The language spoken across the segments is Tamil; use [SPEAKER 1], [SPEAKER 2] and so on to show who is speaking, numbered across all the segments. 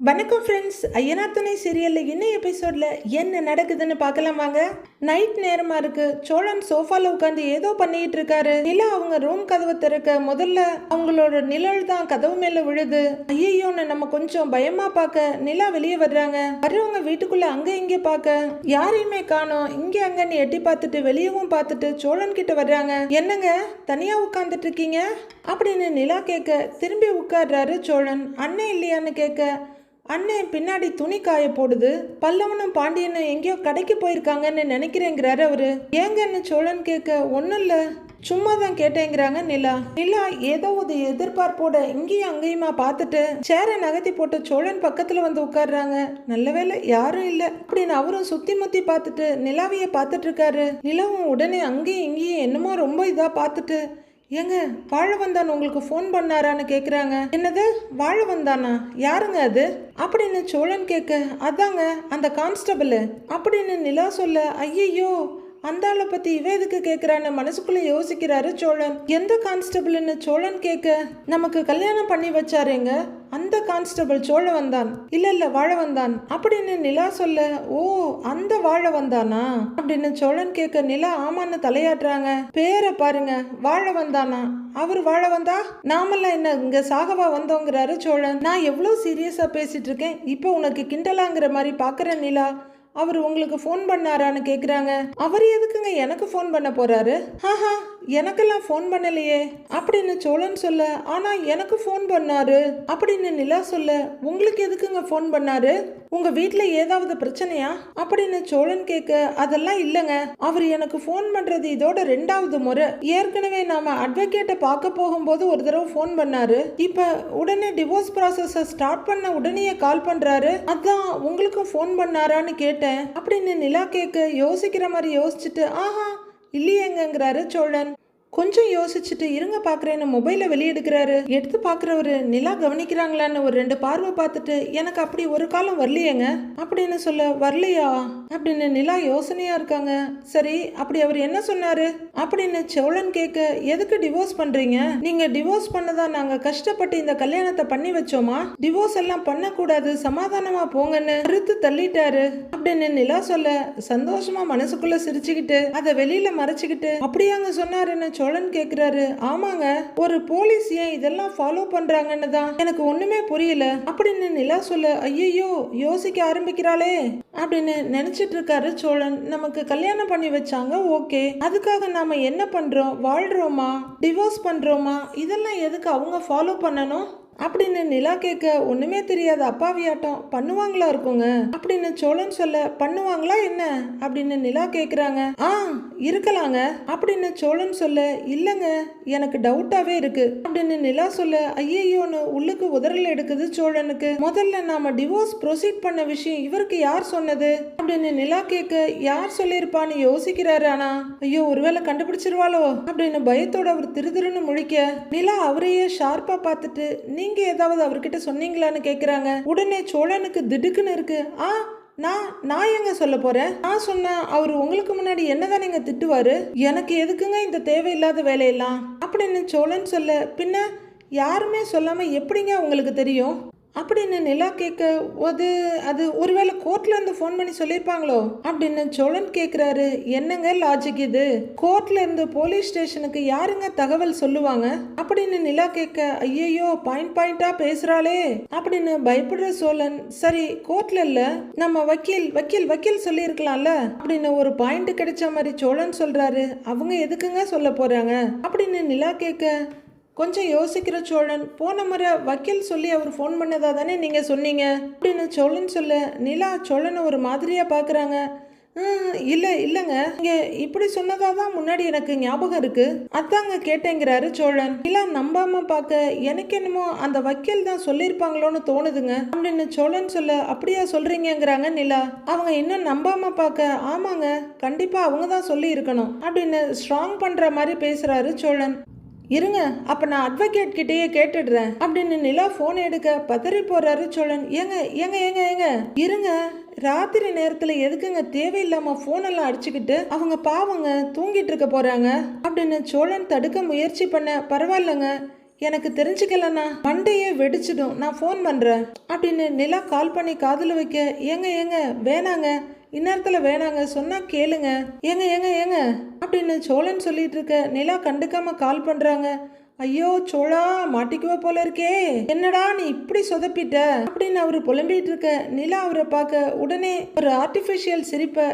[SPEAKER 1] வணக்கம் ஃப்ரெண்ட்ஸ். ஐயனார் துணை சீரியலில் இன்னும் எபிசோடில் என்ன நடக்குதுன்னு பார்க்கலாம் வாங்க. நைட் நேரமாக இருக்கு. சோழன் சோஃபாவில் உட்காந்து ஏதோ பண்ணிட்டு இருக்காரு. நிலா அவங்க ரூம் கதவை திறக்க முதல்ல அவங்களோட நிழல் தான் கதவு மேலே விழுது. ஐயோன்னு நம்ம கொஞ்சம் பயமா பார்க்க நிலா வெளியே வர்றாங்க. வர்றவங்க வீட்டுக்குள்ள அங்கே இங்கே பார்க்க யாரையுமே காணோம். இங்கே அங்கன்னு எட்டி பார்த்துட்டு வெளியவும் பார்த்துட்டு சோழன் கிட்ட வர்றாங்க. என்னங்க தனியாக உட்காந்துட்டு இருக்கீங்க அப்படின்னு நிலா கேட்க திரும்பி உட்கார்றாரு சோழன். அண்ணன் இல்லையான்னு கேட்க அண்ணன் பின்னாடி துணி காய போடுது, பல்லவனும் பாண்டியனும் எங்கேயோ கடைக்கு போயிருக்காங்கன்னு நினைக்கிறேங்கிறாரு அவரு. ஏங்கன்னு சோழன் கேட்க ஒன்றும் இல்லை, சும்மா தான் கேட்டேங்கிறாங்க நிலா. நிலா ஏதோ ஒரு எதிர்பார்ப்போட இங்கேயும் அங்கேயுமா பார்த்துட்டு சேரை நகர்த்தி போட்டு சோழன் பக்கத்துல வந்து உட்கார்றாங்க. நல்ல வேலை யாரும் இல்லை அப்படின்னு அவரும் சுத்தி முத்தி பார்த்துட்டு நிலாவைய பார்த்துட்டு இருக்காரு. நிலாவும் உடனே அங்கேயும் இங்கேயும் என்னமோ ரொம்ப இதா பார்த்துட்டு, ஏங்க வாழ வந்தான் உங்களுக்கு ஃபோன் பண்ணாரான்னு கேட்குறாங்க. என்னது வாழ வந்தானா, யாருங்க அது அப்படின்னு சோழன் கேட்க, அதாங்க அந்த கான்ஸ்டபிள் அப்படின்னு நிலா சொல்ல, ஐயையோ அந்த ஆளை பத்தி இவ எதுக்கு கேட்கிறான்னு மனசுக்குள்ள யோசிக்கிறாரு சோழன். எந்த கான்ஸ்டபிள்னு சோழன் கேட்க, நமக்கு கல்யாணம் பண்ணி வச்சாருங்க அந்த கான்ஸ்டபிள் சோழ வந்தான், இல்ல வாழ வந்தான் அப்படின்னு நிலா சொல்ல, ஓ அந்த வாழ வந்தானா அப்படின்னு சோழன் கேட்க, நிலா ஆமான்னு தலையாட்டுறாங்க. பேரை பாருங்க, வாழ வந்தானா, அவர் வாழ வந்தா நாமெல்லாம் என்ன இங்க சாகவா வந்தோங்கிறாரு சோழன். நான் எவ்வளவு சீரியஸா பேசிட்டு இருக்கேன், இப்போ உனக்கு கிண்டலாங்கிற மாதிரி பாக்குறேன் நிலா. அவர் உங்களுக்கு ஃபோன் பண்ணாரான்னு கேட்குறாங்க. அவர் எதுக்குங்க எனக்கு ஃபோன் பண்ண போறாரு? ஆஹா எனக்கெல்லாம் ஃபோன் பண்ணலையே அப்படின்னு சோழன் சொல்ல, ஆனா எனக்கு ஃபோன் பண்ணாரு அப்படின்னு நிலா சொல்ல, உங்களுக்கு எதுக்குங்க ஃபோன் பண்ணாரு, உங்க வீட்டுல ஏதாவது பிரச்சனையா அப்படின்னு சோழன் கேட்க, அதெல்லாம் இல்லைங்க, அவர் எனக்கு ஃபோன் பண்றது இதோட 2வது முறை. ஏற்கனவே நாம அட்வொகேட்டை பார்க்க போகும்போது ஒரு தடவை ஃபோன் பண்ணாரு, இப்ப உடனே டிவோர்ஸ் ப்ராசஸ ஸ்டார்ட் பண்ண உடனே கால் பண்றாரு, அதான் உங்களுக்கும் ஃபோன் பண்ணாரான்னு கேட்டேன் அப்படின்னு நிலா கேட்க, யோசிக்கிற மாதிரி யோசிச்சுட்டு ஆஹா இல்லையேங்கிறாரு சோழன். கொஞ்சம் யோசிச்சுட்டு இருங்க பாக்குறேன்னு மொபைலை வெளியெடுக்கிறாரு. எடுத்து பாக்குறவரு நிலா கவனிக்கிறாங்களான்னு ஒரு 2 பார்வை பார்த்துட்டு, எனக்கு அப்படி ஒரு காலம் வரலையேங்க அப்படின்னு சொல்ல, வரலையா அப்படின்னு நிலா யோசனையா இருக்காங்க. சரி அப்படி அவர் என்ன சொன்னாரு அப்படின்னு சோழன் கேட்க, எதுக்கு டிவோர்ஸ் பண்றீங்க, நீங்க டிவோர்ஸ் பண்ணதா நாங்க கஷ்டப்பட்டு இந்த கல்யாணத்தை பண்ணி வச்சோமா, டிவோர்ஸ் எல்லாம் பண்ணக்கூடாது, சமாதானமா போங்கன்னு அறுத்து தள்ளிட்டாரு அப்படின்னு நிலா சொல்ல, சந்தோஷமா மனசுக்குள்ள சிரிச்சுக்கிட்டு அதை வெளியில மறைச்சுக்கிட்டு, அப்படியாங்க சொன்னாருன்னு சோழன் கேக்குறாரு. ஆமாங்க, ஒரு போலீஸ் ஏன் இதெல்லாம் ஃபாலோ பண்றாங்கன்னு தான் எனக்கு ஒண்ணுமே புரியல அப்படின்னு நிலா சொல்ல, ஐயோ யோசிக்க ஆரம்பிக்கிறாளே அப்படின்னு நினைச்சிட்டு இருக்காரு சோழன். நமக்கு கல்யாணம் பண்ணி வச்சாங்க, ஓகே, அதுக்காக நாம என்ன பண்றோம், வாழ்றோமா டிவோர்ஸ் பண்றோமா, இதெல்லாம் எதுக்கு அவங்க ஃபாலோ பண்ணணும் அப்படின்னு நிலா கேட்க, ஒண்ணுமே தெரியாத அப்பாவியாட்டம் பண்ணுவாங்களா இருக்குங்க அப்படின்னு சோழன் சொல்ல, பண்ணுவாங்களா என்ன அப்படின்னு நிலா கேக்குறாங்க. இருக்கலாங்க அப்படின்னு சோழன் சொல்ல, இல்லங்க எனக்கு டவுட்டாவே இருக்கு அப்படின்னு நிலா சொல்ல, ஐயோன்னு உள்ளுக்கு உதறல் எடுக்குது சோழனுக்கு. முதல்ல நாம டிவோர்ஸ் ப்ரொசீட் பண்ண விஷயம் இவருக்கு யார் சொன்னது அப்படின்னு நிலா கேட்க, யார் சொல்லியிருப்பான்னு யோசிக்கிறாரு. ஆனா ஐயோ ஒருவேளை கண்டுபிடிச்சிருவாளோ அப்படின்னு பயத்தோட அவர் திருதிருன்னு முழிக்க, நிலா அவரையே ஷார்ப்பா பார்த்துட்டு, நீங்க ஏதாவது அவர்கிட்ட சொன்னீங்களான்னு கேக்குறாங்க. உடனே சோழனுக்கு திடுக்குன்னு இருக்கு. நான் எங்க சொல்ல போறேன், நான் சொன்னா அவரு உங்களுக்கு முன்னாடி என்னதான் நீங்க திட்டுவாரு, எனக்கு எதுக்குங்க இந்த தேவையில்லாத வேலையெல்லாம் அப்படின்னு சோழன் சொல்ல, பின்ன யாருமே சொல்லாம எப்படிங்க உங்களுக்கு தெரியும் அப்படின்னு நிலா கேட்க, அது ஒருவேளை கோர்ட்ல இருந்து ஃபோன் பண்ணி சொல்லியிருப்பாங்களோ அப்படின்னு சோழன் கேட்குறாரு. என்னங்க லாஜிக் இது, கோர்ட்ல இருந்து போலீஸ் ஸ்டேஷனுக்கு யாருங்க தகவல் சொல்லுவாங்க அப்படின்னு நிலா கேட்க, ஐயோ பாயிண்டா பேசுறாளே அப்படின்னு பயப்படுற சோழன், சரி கோர்ட்ல இல்ல நம்ம வக்கீல் சொல்லியிருக்கலாம்ல அப்படின்னு ஒரு பாயிண்ட் கிடைச்ச மாதிரி சோழன் சொல்றாரு. அவங்க எதுக்குங்க சொல்ல போறாங்க அப்படின்னு நிலா கேட்க, கொஞ்சம் யோசிக்கிற சோழன், போன முறை வக்கீல் சொல்லி அவர் ஃபோன் பண்ணதா தானே நீங்க சொன்னீங்க அப்படின்னு சோழன் சொல்ல, நிலா சோழனை ஒரு மாதிரியா பாக்குறாங்க. இல்லைங்க, இங்க இப்படி சொன்னதா தான் முன்னாடி எனக்கு ஞாபகம் இருக்கு, அதாங்க கேட்டேங்கிறாரு சோழன். நிலா நம்பாம பார்க்க, எனக்கு என்னமோ அந்த வக்கீல் தான் சொல்லியிருப்பாங்களோன்னு தோணுதுங்க அப்படின்னு சோழன் சொல்ல, அப்படியா சொல்றீங்கிறாங்க நிலா. அவங்க இன்னும் நம்பாம பார்க்க, ஆமாங்க கண்டிப்பா அவங்க தான் சொல்லி இருக்கணும் அப்படின்னு ஸ்ட்ராங் பண்ற மாதிரி பேசுறாரு சோழன். இருங்க அப்ப நான் அட்வொகேட் கிட்டேயே கேட்டுடுறேன் அப்படின்னு நிலா போன் எடுக்க பதறி போறாரு சோழன். ஏங்க இருங்க, ராத்திரி நேரத்துல எதுக்குங்க தேவையில்லாம போன் எல்லாம் அடிச்சுக்கிட்டு, அவங்க பாவங்க தூங்கிட்டு இருக்க போறாங்க அப்படின்னு சோழன் தடுக்க முயற்சி பண்ண, பரவாயில்லங்க எனக்கு தெரிஞ்சுக்கலண்ணா மண்டையே வெடிச்சிடும், நான் ஃபோன் பண்ணுறேன் அப்படின்னு நிலா கால் பண்ணி காதில் வைக்க, ஏங்க வேணாங்க, இந்நேரத்தில் வேணாங்க, சொன்னா கேளுங்க, ஏங்க அப்படின்னு சோழன் சொல்லிட்டு இருக்க நிலா கண்டுக்காம கால் பண்ணுறாங்க. ஐயோ சோழா, மாட்டிக்குவ போல இருக்கே, என்னடா நீ இப்படி சொதப்பிட்ட அப்படின்னு அவரு புலம்பிட்டு இருக்க நிலா அவரை பார்க்க உடனே ஒரு ஆர்டிஃபிஷியல் சிரிப்பை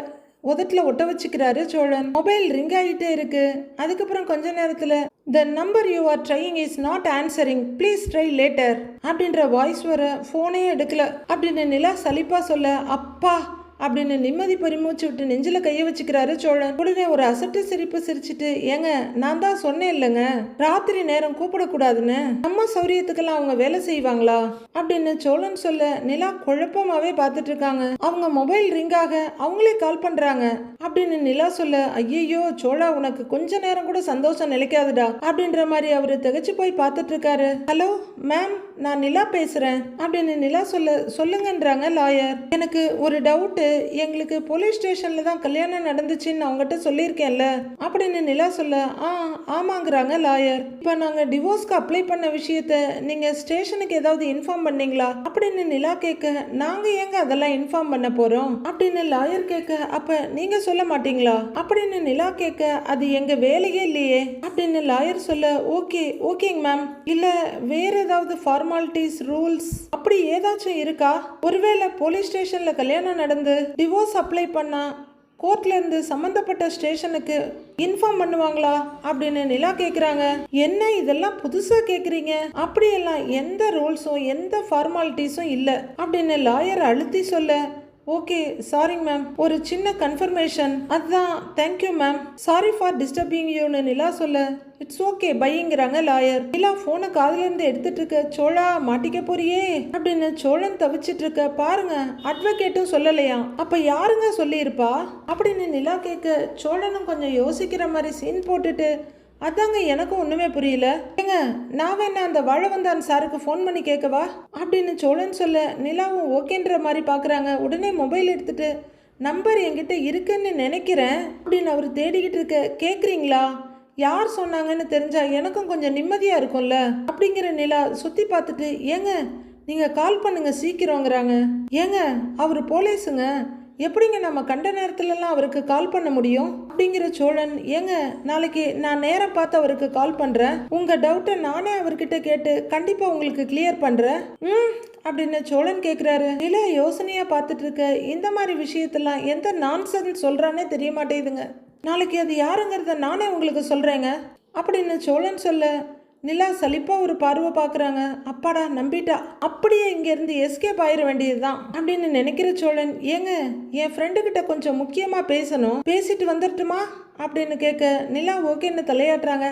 [SPEAKER 1] உதட்டுல ஒட்ட வச்சுக்கிறாரு சோழன். மொபைல் ரிங் ஆகிட்டே இருக்கு. அதுக்கப்புறம் கொஞ்ச நேரத்துல the number you are drying is not answering, please try later அப்படின்ற வாய்ஸ் வர, ஃபோனே எடுக்கல அப்படின்னு நிலா சலிப்பா சொல்ல, அப்பா அப்படின்னு நிம்மதி பெருமூச்சு விட்டு நெஞ்சில கைய வச்சுக்கிறாரு சோழன். உடனே ஒரு அசட்டு சிரிப்பு சிரிச்சுட்டு, ஏங்க நான் தான் சொன்னேன் இல்லைங்க, ராத்திரி நேரம் கூப்பிடக்கூடாதுன்னு, நம்ம சௌரியத்துக்கெல்லாம் அவங்க வேலை செய்வாங்களா அப்படின்னு சோழன் சொல்ல நிலா குழப்பமாவே பார்த்துட்டு இருக்காங்க. அவங்க மொபைல் ரிங்காக அவங்களே கால் பண்றாங்க அப்படின்னு நிலா சொல்ல, ஐயோ சோழா, உனக்கு கொஞ்ச நேரம் கூட சந்தோஷம் நிலைக்காதுடா அப்படின்ற மாதிரி அவரு திகச்சு போய் பார்த்துட்டு இருக்காரு. ஹலோ மேம், நான் நிலா பேசுறேன் அப்படின்னு நிலா சொல்லுங்கன்றாங்க லாயர். எனக்கு ஒரு டவுட்டு, எங்களுக்கு போலீஸ் ஸ்டேஷன்ல தான் கல்யாணம் நடந்துச்சுன்னு அவங்ககிட்ட சொல்லியிருக்கேன்ல அப்படின்னு நிலா சொல்ல, ஆமாங்கிறாங்க லாயர். இப்போ நாங்க டிவோர்ஸ்க்கு அப்ளை பண்ண விஷயத்த நீங்க ஸ்டேஷனுக்கு ஏதாவது இன்ஃபார்ம் பண்ணீங்களா அப்படின்னு நிலா கேட்க, நாங்க ஏங்க அதெல்லாம் இன்ஃபார்ம் பண்ண போறோம் அப்படின்னு லாயர் கேட்க, அப்ப நீங்க சொல்ல மாட்டீங்களா அப்படின்னு நிலா கேட்க, அது எங்க வேலையே இல்லையே அப்படின்னு லாயர் சொல்ல, ஓகேங்க மேம், இல்ல வேற ஏதாவது ஃபார்மாலிட்டிஸ் ரூல்ஸ் அப்படி ஏதாச்சும் இருக்கா, ஒருவேளை போலீஸ் ஸ்டேஷன்ல கல்யாணம் நடந்து டிவோர்ஸ் அப்ளை பண்ணா கோர்ட்ல இருந்து சம்பந்தப்பட்ட ஸ்டேஷனுக்கு இன்ஃபார்ம் பண்ணுவாங்களா அப்படின்னு நிலா கேக்குறாங்க. என்ன இதெல்லாம் புதுசா கேக்குறீங்க, அப்படியெல்லாம் எந்த ரூல்ஸும் எந்த ஃபார்மாலிட்டிஸும் இல்ல அப்படின்னு லாயர் அழுத்தி சொல்ல, ஓகே சாரிங்க மேம், ஒரு சின்ன கன்ஃபர்மேஷன், அதுதான், thank you ma'am, sorry for disturbing யூன்னு நிலா சொல்ல, இட்ஸ் ஓகே பைங்கிறாங்க லாயர். நிலா போனை காதுல இருந்து எடுத்துட்டு இருக்க, சோழா மாட்டிக்க போறியே அப்படின்னு சோழன் தவிச்சிட்டு இருக்க, பாருங்க அட்வொகேட்டும் சொல்லலையா, அப்ப யாருங்க சொல்லியிருப்பா அப்படின்னு நிலா கேட்க, சோழனும் கொஞ்சம் யோசிக்கிற மாதிரி சீன் போட்டுட்டு, அதாங்க எனக்கும் ஒண்ணுமே புரியல, ஏங்க நான் வேணா அந்த வாழவந்தான் சாருக்கு ஃபோன் பண்ணி கேட்கவா அப்படின்னு சோழன் சொல்ல, நிலாவும் ஓகேன்ற மாதிரி பாக்குறாங்க. உடனே மொபைல் எடுத்துட்டு, நம்பர் என்கிட்ட இருக்குன்னு நினைக்கிறேன் அப்படின்னு அவர் தேடிக்கிட்டு இருக்க, கேக்குறீங்களா, யார் சொன்னாங்கன்னு தெரிஞ்சா எனக்கும் கொஞ்சம் நிம்மதியா இருக்கும்ல அப்படிங்கிற நிலா சுத்தி பார்த்துட்டு, ஏங்க நீங்க கால் பண்ணுங்க சீக்கிரங்கிறாங்க. ஏங்க அவரு போலீஸுங்க, எப்படிங்க நம்ம கண்ட நேரத்துலலாம் அவருக்கு கால் பண்ண முடியும் அப்படிங்கிற சோழன், ஏங்க நாளைக்கு நான் நேரம் பார்த்து அவருக்கு கால் பண்ணுறேன், உங்கள் டவுட்டை நானே அவர்கிட்ட கேட்டு கண்டிப்பாக உங்களுக்கு கிளியர் பண்ணுறேன் அப்படின்னு சோழன் கேட்குறாரு. நிலா யோசனையாக பார்த்துட்டு இருக்க, இந்த மாதிரி விஷயத்தெல்லாம் எந்த நான்சென்ஸ் சொல்கிறானே தெரிய மாட்டேங்குதுங்க, நாளைக்கு அது யாருங்கிறத நானே உங்களுக்கு சொல்கிறேங்க அப்படின்னு சோழன் சொல்ல, நிலா சலிப்பா ஒரு பார்வை பார்க்குறாங்க. அப்பாடா நம்பிட்டா, அப்படியே இங்கேருந்து எஸ்கேப் ஆயிட வேண்டியதுதான் அப்படின்னு நினைக்கிற சோழன், ஏங்க என் ஃப்ரெண்டுக்கிட்ட கொஞ்சம் முக்கியமாக பேசணும், பேசிட்டு வந்துடட்டுமா அப்படின்னு கேட்க, நிலா ஓகேன்னு தலையாட்டுறாங்க.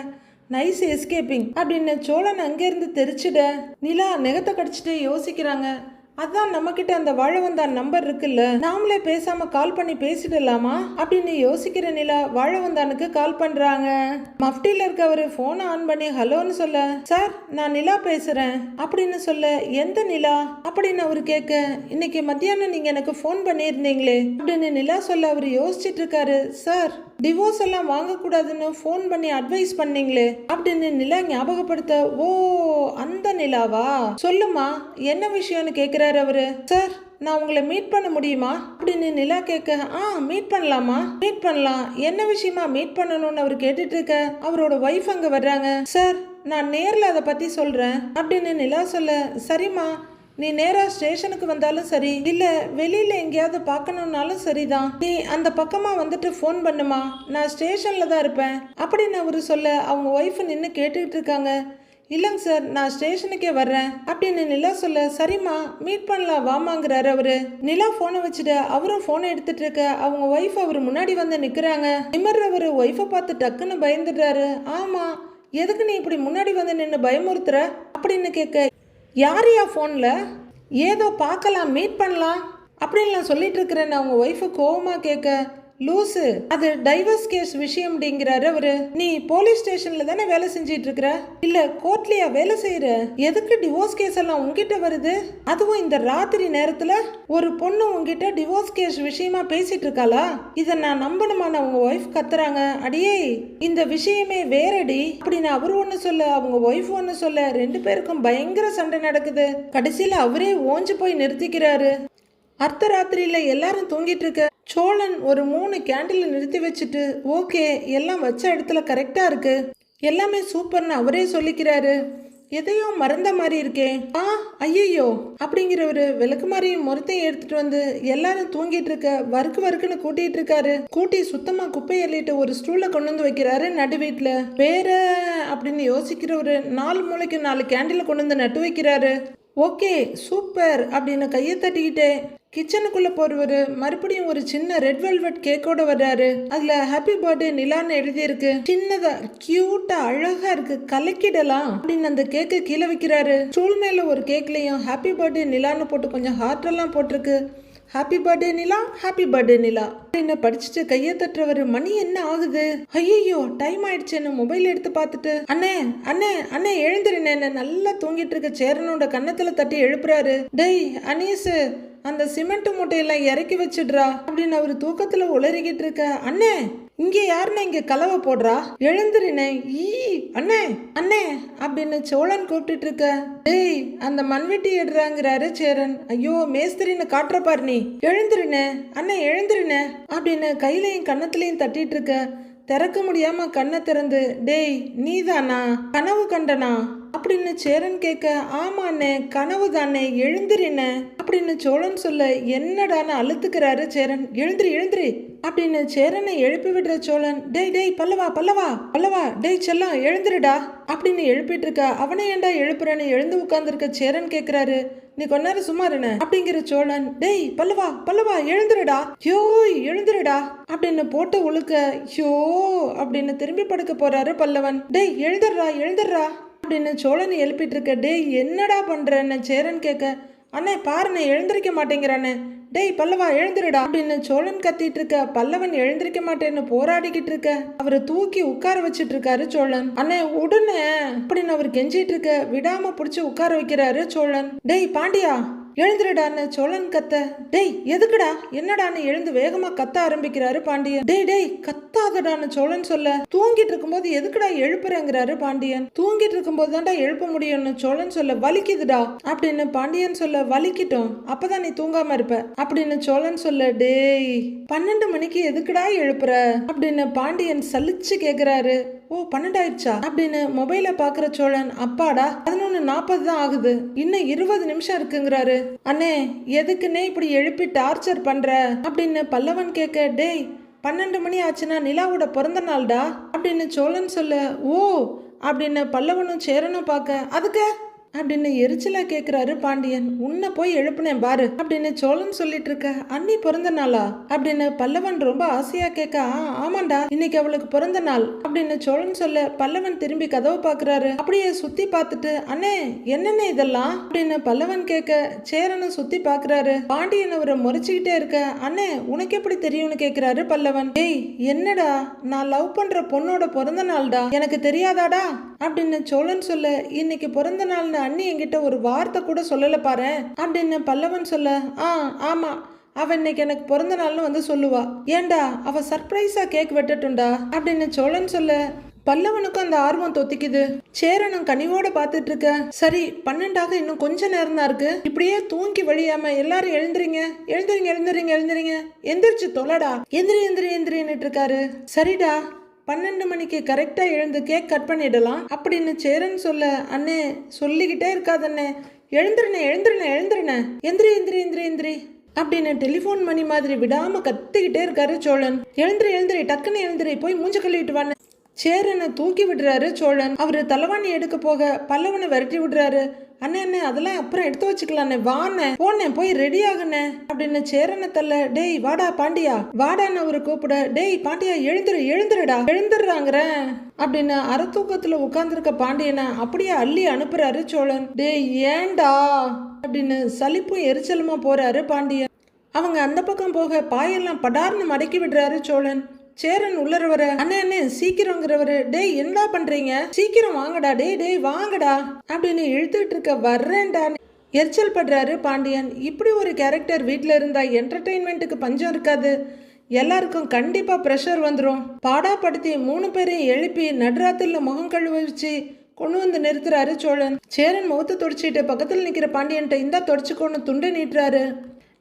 [SPEAKER 1] நைஸ் எஸ்கேப்பிங் அப்படின்னு சோழன் அங்கேருந்து தெரிச்சிட நிலா நெகத்தை கடிச்சிட்டு யோசிக்கிறாங்க. அதான் நம்ம கிட்ட அந்த வாழவந்தான் நம்பர் இருக்குல்ல, நாமளே பேசாம கால் பண்ணி பேசிடலாமா அப்படின்னு யோசிக்கிற நிலா வாழவந்தானுக்கு கால் பண்றாங்க. மஃப்டில இருக்கவரு போனை ஆன் பண்ணி ஹலோன்னு சொல்ல, சார் நான் நிலா பேசுறேன் அப்படின்னு சொல்ல, எந்த நிலா அப்படின்னு அவரு கேட்க, இன்னைக்கு மத்தியானம் நீங்க எனக்கு போன் பண்ணியிருந்தீங்களே அப்படின்னு நிலா சொல்ல, அவரு யோசிச்சுட்டு இருக்காரு. சார் டிவோர்ஸ் எல்லாம் வாங்கக்கூடாதுன்னு ஃபோன் பண்ணி அட்வைஸ் பண்ணீங்களே அப்படின்னு நிலா ஞாபகப்படுத்த, ஓ அந்த நிலாவா, சொல்லுமா என்ன விஷயம்னு கேட்குறாரு அவரு. சார் நான் உங்களை மீட் பண்ண முடியுமா அப்படின்னு நிலா கேட்க, மீட் பண்ணலாமா, மீட் பண்ணலாம், என்ன விஷயமா மீட் பண்ணணும்னு அவர் கேட்டுட்டு இருக்க, அவரோட ஒய்ஃப் அங்கே வர்றாங்க. சார் நான் நேரில் அதை பற்றி சொல்கிறேன் அப்படின்னு நிலா சொல்ல, சரிம்மா நீ நேரா ஸ்டேஷனுக்கு வந்தாலும் சரி, இல்ல வெளியில எங்கேயாவது பார்க்கணும்னாலும் சரிதான், நீ அந்த பக்கமா வந்துட்டு ஃபோன் பண்ணுமா, நான் ஸ்டேஷன்ல தான் இருப்பேன் அப்படின்னு அவரு சொல்ல, அவங்க ஒய்ஃப் நின்று கேட்டுக்கிட்டு இருக்காங்க. இல்லைங்க சார் நான் ஸ்டேஷனுக்கே வர்றேன் அப்படின்னு நிலா சொல்ல, சரிம்மா மீட் பண்ணலாம் வாமாங்கிறாரு அவரு. நிலா போனை வச்சுட்டு அவரும் போனை எடுத்துட்டு இருக்க, அவங்க ஒய்ஃப் அவர் முன்னாடி வந்து நிக்கிறாங்க. நிமிர்றவரு ஒய்ஃபை பார்த்து டக்குன்னு பயந்துடுறாரு. ஆமா எதுக்கு நீ இப்படி முன்னாடி வந்து நின்று பயமுறுத்துற அப்படின்னு கேட்க, யாரையா ஃபோனில் ஏதோ பார்க்கலாம் மீட் பண்ணலாம் அப்படின்லாம் சொல்லிட்டு இருக்கிறேன்னு அவங்க ஒய்ஃபு கோவமாக கேட்க, லூசு, அது டைவர்ஸ் கேஸ் விஷயம் அப்படிங்கிறாரு அவரு. நீ போலீஸ் ஸ்டேஷன்ல தானே வேலை செஞ்சிட்டு இருக்கிற, இல்ல கோர்ட்லயா வேலை செய்யற? எதுக்கு டிவோர்ஸ் கேஸ் எல்லாம் உங்ககிட்ட வருது? அதுவும் இந்த ராத்திரி நேரத்துல ஒரு பொண்ணு உங்ககிட்ட டிவோர்ஸ் கேஸ் விஷயமா பேசிட்டு இருக்காளா? இத நான் நம்பணுமான அவங்க ஒய்ஃப் கத்துறாங்க. அடியே இந்த விஷயமே வேறடி அப்படின்னு அவரு ஒண்ணு சொல்ல, அவங்க ஒய்ஃப் ஒண்ணு சொல்ல, ரெண்டு பேருக்கும் பயங்கர சண்டை நடக்குது. கடைசியில அவரே ஓஞ்சு போய் நிறுத்திக்கிறாரு. அர்த்த ராத்திரியில எல்லாரும் தூங்கிட்டு இருக்க சோழன் ஒரு 3 கேண்டில் நிறுத்தி வச்சுட்டு, ஓகே எல்லாம் வச்ச இடத்துல கரெக்டா இருக்கு, எல்லாமே சூப்பர்னு அவரே சொல்லிக்கிறாரு. எதையோ மறந்த மாதிரி இருக்கே, ஐயோ அப்படிங்கிறவரு விளக்கு மாதிரியும் முறத்தையும் எடுத்துட்டு வந்து எல்லாரும் தூங்கிட்டு இருக்க வறுக்கு வறுக்குன்னு கூட்டிட்டு இருக்காரு. கூட்டி சுத்தமா குப்பை எள்ளிட்டு ஒரு ஸ்டூல கொண்டு வந்து வைக்கிறாரு நடு வீட்டுல. வேற அப்படின்னு யோசிக்கிறவரு 4 மூளைக்கு 4 கேண்டில கொண்டு வந்து நட்டு வைக்கிறாரு. ஓகே சூப்பர் அப்படின்னு கையை தட்டிக்கிட்டே கிச்சனுக்குள்ள போறவரு மறுபடியும் ஒரு சின்ன ரெட் வெல்வெட் கேக்கோட வர்றாரு. அதுல ஹாப்பி பர்த்டே நிலான்னு எழுதியிருக்கு. சின்னதா கியூட்டா அழகா இருக்கு, கலக்கிடலாம் அப்படின்னு அந்த கேக்கு கீழே வைக்கிறாரு. ஸ்டூல் மேல ஒரு கேக்லயும் ஹாப்பி பர்த்டே நிலான்னு போட்டு கொஞ்சம் ஹார்ட் எல்லாம் போட்டிருக்கு. ஹாப்பி பர்த்டே நிலா, ஹாப்பி பர்த்டே நிலா அப்படின்னு படிச்சுட்டு கையை தட்டுறவரு. மணி என்ன ஆகுது, ஐயோ டைம் ஆயிடுச்சுன்னு மொபைல் எடுத்து பார்த்துட்டு, அண்ணே அண்ணே அண்ணே எழுந்துருன்னு நல்லா தூங்கிட்டு இருக்க சேரனோட கன்னத்துல தட்டி எழுப்புறாரு. டேய் அனீஸு, அந்த சிமெண்ட் மூட்டையெல்லாம் இறக்கி வச்சிடுறா அப்படின்னு அவரு தூக்கத்துல உளறிக்கிட்டு இருக்க. அண்ணே இங்க யாருன்னு இங்க கலவை போடுறா, எழுந்துருனே, ஈ அண்ணே அண்ணே அப்படின்னு சோழன் கூப்பிட்டு இருக்க. டேய் அந்த மண்வெட்டி எடுறாங்கிறாரு சேரன். ஐயோ மேஸ்திரின்னு காட்டுற பாரு, நீ எழுந்துருனே அண்ணே எழுந்துருனே அப்படின்னு கையிலையும் கன்னத்திலையும் தட்டிட்டு இருக்க. திறக்க முடியாம கண்ணை திறந்து, டேய் நீதானா, கனவு கண்டனா அப்படின்னு சேரன் கேட்க. ஆமாண்ணே கனவு தானே, எழுந்திரின அப்படின்னு சோழன் சொல்ல, என்னடான்னு அழுத்துக்கிறாரு சேரன். எழுந்திரி எழுந்திரி அப்படின்னு சேரனை எழுப்பி விடுற சோழன். டேய் டேய் பல்லவா பல்லவா பல்லவா, டேய் செல்லம் எழுந்திருடா அப்படின்னு எழுப்பிட்டு இருக்கா. அவனை ஏண்டா எழுப்புறன்னு எழுந்து உட்கார்ந்துருக்க சேரன் கேட்கிறாரு. நீ கொஞ்ச நேரம் சும்மா இருன அப்படிங்கிற சோழன். டேய் பல்லவா பல்லவா எழுந்துருடா, யோ எழுந்துருடா அப்படின்னு போட்டு உழுக்க. யோ அப்படின்னு திரும்பி படுக்க போறாரு பல்லவன். டேய் எழுந்துடுறா எழுந்துடுறா அப்படின்னு சோழன் எழுப்பிட்டு இருக்க. டேய் என்னடா பண்றன்னு சேரன் கேட்க. அண்ணே பாருண்ணே எழுந்திருக்க மாட்டேங்கிறானே, டேய் பல்லவா எழுந்திருடா அப்படின்னு சோழன் கத்திட்டு இருக்க. பல்லவன் எழுந்திருக்க மாட்டேன்னு போராடிக்கிட்டு இருக்க. அவரை தூக்கி உட்கார வச்சிட்டு இருக்காரு சோழன். அண்ணே உடனே அப்படின்னு அவர் கெஞ்சிட்டு இருக்க. விடாம புடிச்சு உட்கார வைக்கிறாரு சோழன். டேய் பாண்டியா எழுந்துருடான்னு சோழன் கத்த. டேய் எதுக்குடா என்னடான்னு எழுந்து வேகமா கத்த ஆரம்பிக்கிறாரு பாண்டியன். டேய் டேய் கத்தாதடான்னு சோழன் சொல்ல. தூங்கிட்டு இருக்கும்போது எதுக்குடா எழுப்புறங்கிறாரு பாண்டியன். தூங்கிட்டு இருக்கும்போது தான்டா எழுப்ப முடியும்னு சோழன் சொல்ல. வலிக்குதுடா அப்படின்னு பாண்டியன் சொல்ல. வலிக்கிட்டோம் அப்பதான் நீ தூங்காம இருப்ப அப்படின்னு சோழன் சொல்ல. டேய் 12 மணிக்கு எதுக்குடா எழுப்புற அப்படின்னு பாண்டியன் சலிச்சு கேக்குறாரு. ஓ 12 ஆயிடுச்சா அப்படின்னு மொபைல பாக்குற சோழன். அப்பாடா 11:40 தான் ஆகுது, இன்னும் 20 நிமிஷம் இருக்குங்கிறாரு. அண்ணே எதுக்குன்னே இப்படி எழுப்பி டார்ச்சர் பண்ற அப்படின்னு பல்லவன் கேட்க. டேய் 12 மணி ஆச்சுன்னா நிலாவோட பிறந்த நாள்டா அப்படின்னு சோழன் சொல்ல. ஓ அப்படின்னு பல்லவனும் சேரனும் பார்க்க. அதுக்கு அப்படின்னு எரிச்சலா கேக்குறாரு பாண்டியன். உன்னை போய் எழுப்புனேன் பாரு அப்படின்னு சோழன் சொல்லிட்டு இருக்க. அண்ணி பிறந்த நாளா அப்படின்னு பல்லவன் ரொம்ப ஆசையா கேட்க. ஆமாண்டா இன்னைக்கு அவளுக்கு பிறந்த நாள் அப்படின்னு சோழன் சொல்ல. பல்லவன் திரும்பி கதவை பாக்குறாரு. அப்படியே சுத்தி பார்த்துட்டு, அண்ணே என்னென்ன இதெல்லாம் அப்படின்னு பல்லவன் கேட்க. சேரனும் சுத்தி பாக்குறாரு. பாண்டியன் அவரை முறைச்சுக்கிட்டே இருக்க. அண்ணே உனக்கு எப்படி தெரியும்னு கேக்குறாரு பல்லவன். டேய் என்னடா நான் லவ் பண்ற பொண்ணோட பிறந்த நாள்டா, எனக்கு தெரியாதாடா அப்படின்னு சோழன் சொல்ல. இன்னைக்கு பிறந்த நாள்னு அண்ணி என்கிட்ட ஒரு வார்த்தை கூட சொல்லல பாரு அப்படின்னு பல்லவன் சொல்ல. ஆமா அவ இன்னைக்கு எனக்கு பிறந்த நாள்னு வந்து சொல்லுவா, ஏண்டா அவ சர்ப்ரைஸா கேக் வெட்டட்டும்டா அப்படின்னு சோழன் சொல்ல. பல்லவனுக்கும் அந்த ஆர்வம் தொத்திக்குது. சேரனும் கனிவோட பாத்துட்டு இருக்க. சரி 12 இன்னும் கொஞ்ச நேரம் தான் இருக்கு, இப்படியே தூங்கி வழியாம எல்லாரும் எழுந்துறீங்க எழுந்துறீங்க எழுந்துறீங்க எழுந்துறீங்க எந்திரிச்சு தொலைடா, எந்திரி எந்திரி எந்திரின்னுட்டு இருக்காரு. சரிடா 12 மணிக்கு கரெக்டா எழுந்து கேக் கட் பண்ணிடலாம் அப்படின்னு சேரன் சொல்ல. அண்ணே சொல்லிக்கிட்டே இருக்காதண்ணே, எழுந்துருனே எழுந்துருனே எழுந்துருனே எந்திரி எந்திரி எந்திரி எந்திரி அப்படின்னு டெலிஃபோன் மணி மாதிரி விடாம கத்திக்கிட்டே இருக்காரு சோழன். எழுந்திரி எழுந்திரி டக்குன்னு எழுந்திரி போய் மூஞ்ச கழுவிட்டு வான்னு சேரனை தூக்கி விடுறாரு சோழன். அவரு தலைவாணி எடுக்க போக பல்லவனை விரட்டி விடுறாரு. அண்ணே அண்ணே அதெல்லாம் அப்புறம் எடுத்து வச்சுக்கலாண்ணே, வாண்ணே போனே போய் ரெடி ஆகுண்ணே அப்படின்னு சேரனை தள்ள. டேய் வாடா பாண்டியா வாடான்னு அவரு கூப்பிட. டேய் பாண்டியா எழுந்துரு எழுந்துருடா எழுந்துடுறாங்கிறேன் அப்படின்னு அறத்தூக்கத்துல உட்கார்ந்துருக்க பாண்டியனை அப்படியே அள்ளி அனுப்புறாரு சோழன். டேய் ஏண்டா அப்படின்னு சலிப்பும் எரிச்சலுமா போறாரு பாண்டியன். அவங்க அந்த பக்கம் போக பாயெல்லாம் படார்னு மடக்கி விடுறாரு சோழன். சேரன் உள்ளர வர, அண்ணே அண்ணே சீக்கிரங்கிறவரு, டேய் என்னடா பண்றீங்க, சீக்கிரம் வாங்கடா, டேய் வாங்கடா அப்படின்னு இழுத்துட்டு இருக்க, வர்றேன்டா எரிச்சல் படுறாரு பாண்டியன். இப்படி ஒரு கேரக்டர் வீட்டில் இருந்தா என்டர்டெயின்மெண்ட்டுக்கு பஞ்சம் இருக்காது. எல்லாருக்கும் கண்டிப்பா ப்ரெஷர் வந்துடும். பாடாப்படுத்தி 3 பேரையும் எழுப்பி நடுராத்திரில முகம் கழுவ வச்சு கொண்டு வந்து நிறுத்துறாரு சோழன். சேரன் முகத்தை தொடச்சிட்டு பக்கத்தில் நிற்கிற பாண்டியன்ட்ட இந்தா தொடச்சிக்கோன்னு துண்டை நீட்டுறாரு.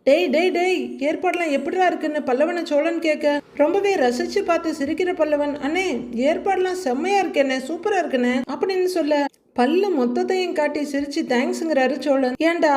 [SPEAKER 1] டேய் டேய் டேய் ஏற்பாடுலாம் எப்படிடா இருக்குன்னு பல்லவனை சோழன் கேட்க, ரொம்பவே ரசிச்சு பார்த்து சிரிக்கிற பல்லவன், அண்ணே ஏற்பாடுலாம் செம்மையா இருக்கேனே, சூப்பரா இருக்குண்ணே அப்படின்னு சொல்ல, பல்லு மொத்தத்தையும் காட்டி சிரிச்சு தேங்க்ஸுங்கிறாரு சோழன். ஏண்டா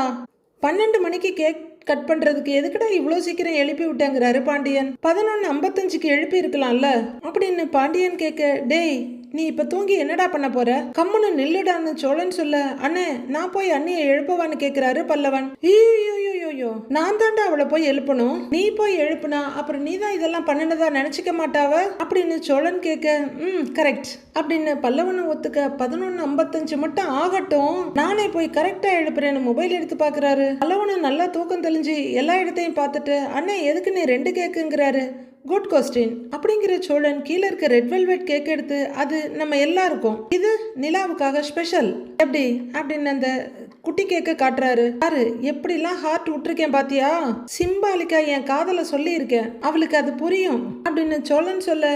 [SPEAKER 1] 12 மணிக்கு கேக் கட் பண்றதுக்கு எதுக்குடா இவ்வளோ சீக்கிரம் எழுப்பி விட்டாங்கிறாரு பாண்டியன். 11:55க்கு எழுப்பி இருக்கலாம்ல அப்படின்னு பாண்டியன் கேட்க, டேய் நீ இப்ப தூங்கி என்னடா பண்ண போற, கம்முன்னு நில்லுடான்னு சோழன் சொல்ல, அண்ணே நான் போய் அண்ணியை எழுப்பவான்னு கேட்கிறாரு பல்லவன். ஐயோ நான் தாண்டா அவளை போய் எழுப்பணும், நீ போய் எழுப்புனா அப்புறம் நீ தான் இதெல்லாம் பண்ணினதா நினைச்சுக்க மாட்டாவ அப்படின்னு சோழன் கேட்க, கரெக்ட் அப்படின்னு பல்லவனை ஒத்துக்க, 11:55 மட்டும் ஆகட்டும் நானே போய் கரெக்டா எழுப்புறேன்னு மொபைல் எடுத்து பாக்குறாரு. பல்லவனை நல்லா தூக்கம் தெளிஞ்சு எல்லா இடத்தையும் பார்த்துட்டு, அண்ணே எதுக்கு நீ 2 கேக்குங்கிறாரு. குட் கொஸ்டின் அப்படிங்கிற சோழன் கீழே இருக்க ரெட் வெல்வெட் கேக் எடுத்து, அது நம்ம எல்லாருக்கும், இது நிலாவுக்காக ஸ்பெஷல் எப்படி அப்படின்னு அந்த குட்டி கேக்க காட்டுறாரு. பாரு எப்படிலாம் ஹார்ட் விட்டுருக்கேன் பாத்தியா, சிம்பாலிக்கா என் காதல சொல்லி இருக்கேன், அவளுக்கு அது புரியும் அப்படின்னு சோழன் சொல்ல,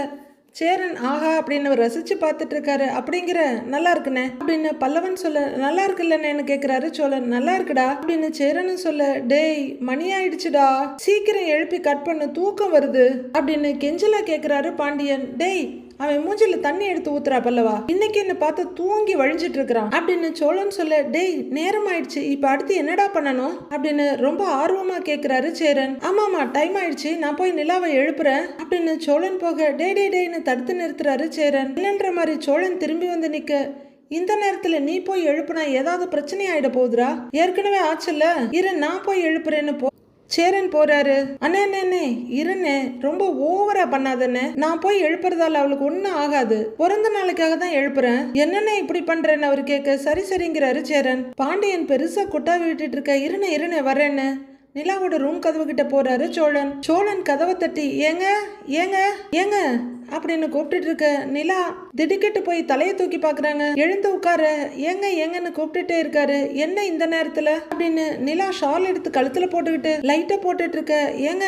[SPEAKER 1] சேரன் ஆஹா அப்படின்னு ரசிச்சு பார்த்துட்டு இருக்காரு. அப்படிங்கிற நல்லா இருக்குண்ணே அப்படின்னு பல்லவன் சொல்ல, நல்லா இருக்குல்லன்னு கேட்கிறாரு சோழன். நல்லா இருக்குடா அப்படின்னு சேரன் சொல்ல, டேய் மணி ஆயிடுச்சுடா, சீக்கிரம் எழுப்பி கட் பண்ணு, தூக்கம் வருது அப்படின்னு கெஞ்சலா கேட்கிறாரு பாண்டியன். டேய் அவன் மூஞ்சில தண்ணி எடுத்து ஊத்துறா பல்லவா, இன்னைக்கு என்ன பார்த்து தூங்கி வழிஞ்சிட்டு இருக்கிறான் அப்படின்னு சோழன் சொல்ல, டேய் நேரம் ஆயிடுச்சு, இப்ப அடுத்து என்னடா பண்ணணும் அப்படின்னு ரொம்ப ஆர்வமா கேட்கிறாரு சேரன். ஆமாமா டைம் ஆயிடுச்சு, நான் போய் நிலாவை எழுப்புறேன் அப்படின்னு சோழன் போக, டேன்னு தடுத்து நிறுத்துறாரு சேரன். இல்லைன்ற மாதிரி சோழன் திரும்பி வந்து நிக்க, இந்த நேரத்துல நீ போய் எழுப்புனா ஏதாவது பிரச்சனை ஆயிட போகுதுரா, ஏற்கனவே ஆச்சுல்ல, இரு நான் போய் எழுப்புறேன்னு போ சேரன் போறாரு. அண்ணே இருண்ணே, ரொம்ப ஓவரா பண்ணாதண்ணே, நான் போய் எழுப்புறதால அவளுக்கு ஒன்னும் ஆகாது, பிறந்த நாளைக்காக தான் எழுப்புறேன், என்னென்ன இப்படி பண்றேன்னு அவரு கேட்க, சரிங்கிறாரு சேரன். பாண்டியன் பெருசா கொட்டாவி விட்டுட்டு இருக்க, இருண்ணே வர்றேன்னு நிலாவோட ரூம் கதவு கிட்ட போறாரு சோழன் கதவை தட்டி, ஏங்க அப்படின்னு கூப்பிட்டுட்டு இருக்க, நிலா திடுக்கிட்டு போய் தலையை தூக்கி பாக்குறாங்க. எழுந்து உட்கார, ஏங்கன்னு கூப்பிட்டுட்டே இருக்காரு. என்ன இந்த நேரத்துல அப்படின்னு நிலா ஷால் எடுத்து கழுத்துல போட்டுக்கிட்டு லைட்டை போட்டுட்டு இருக்க, ஏங்க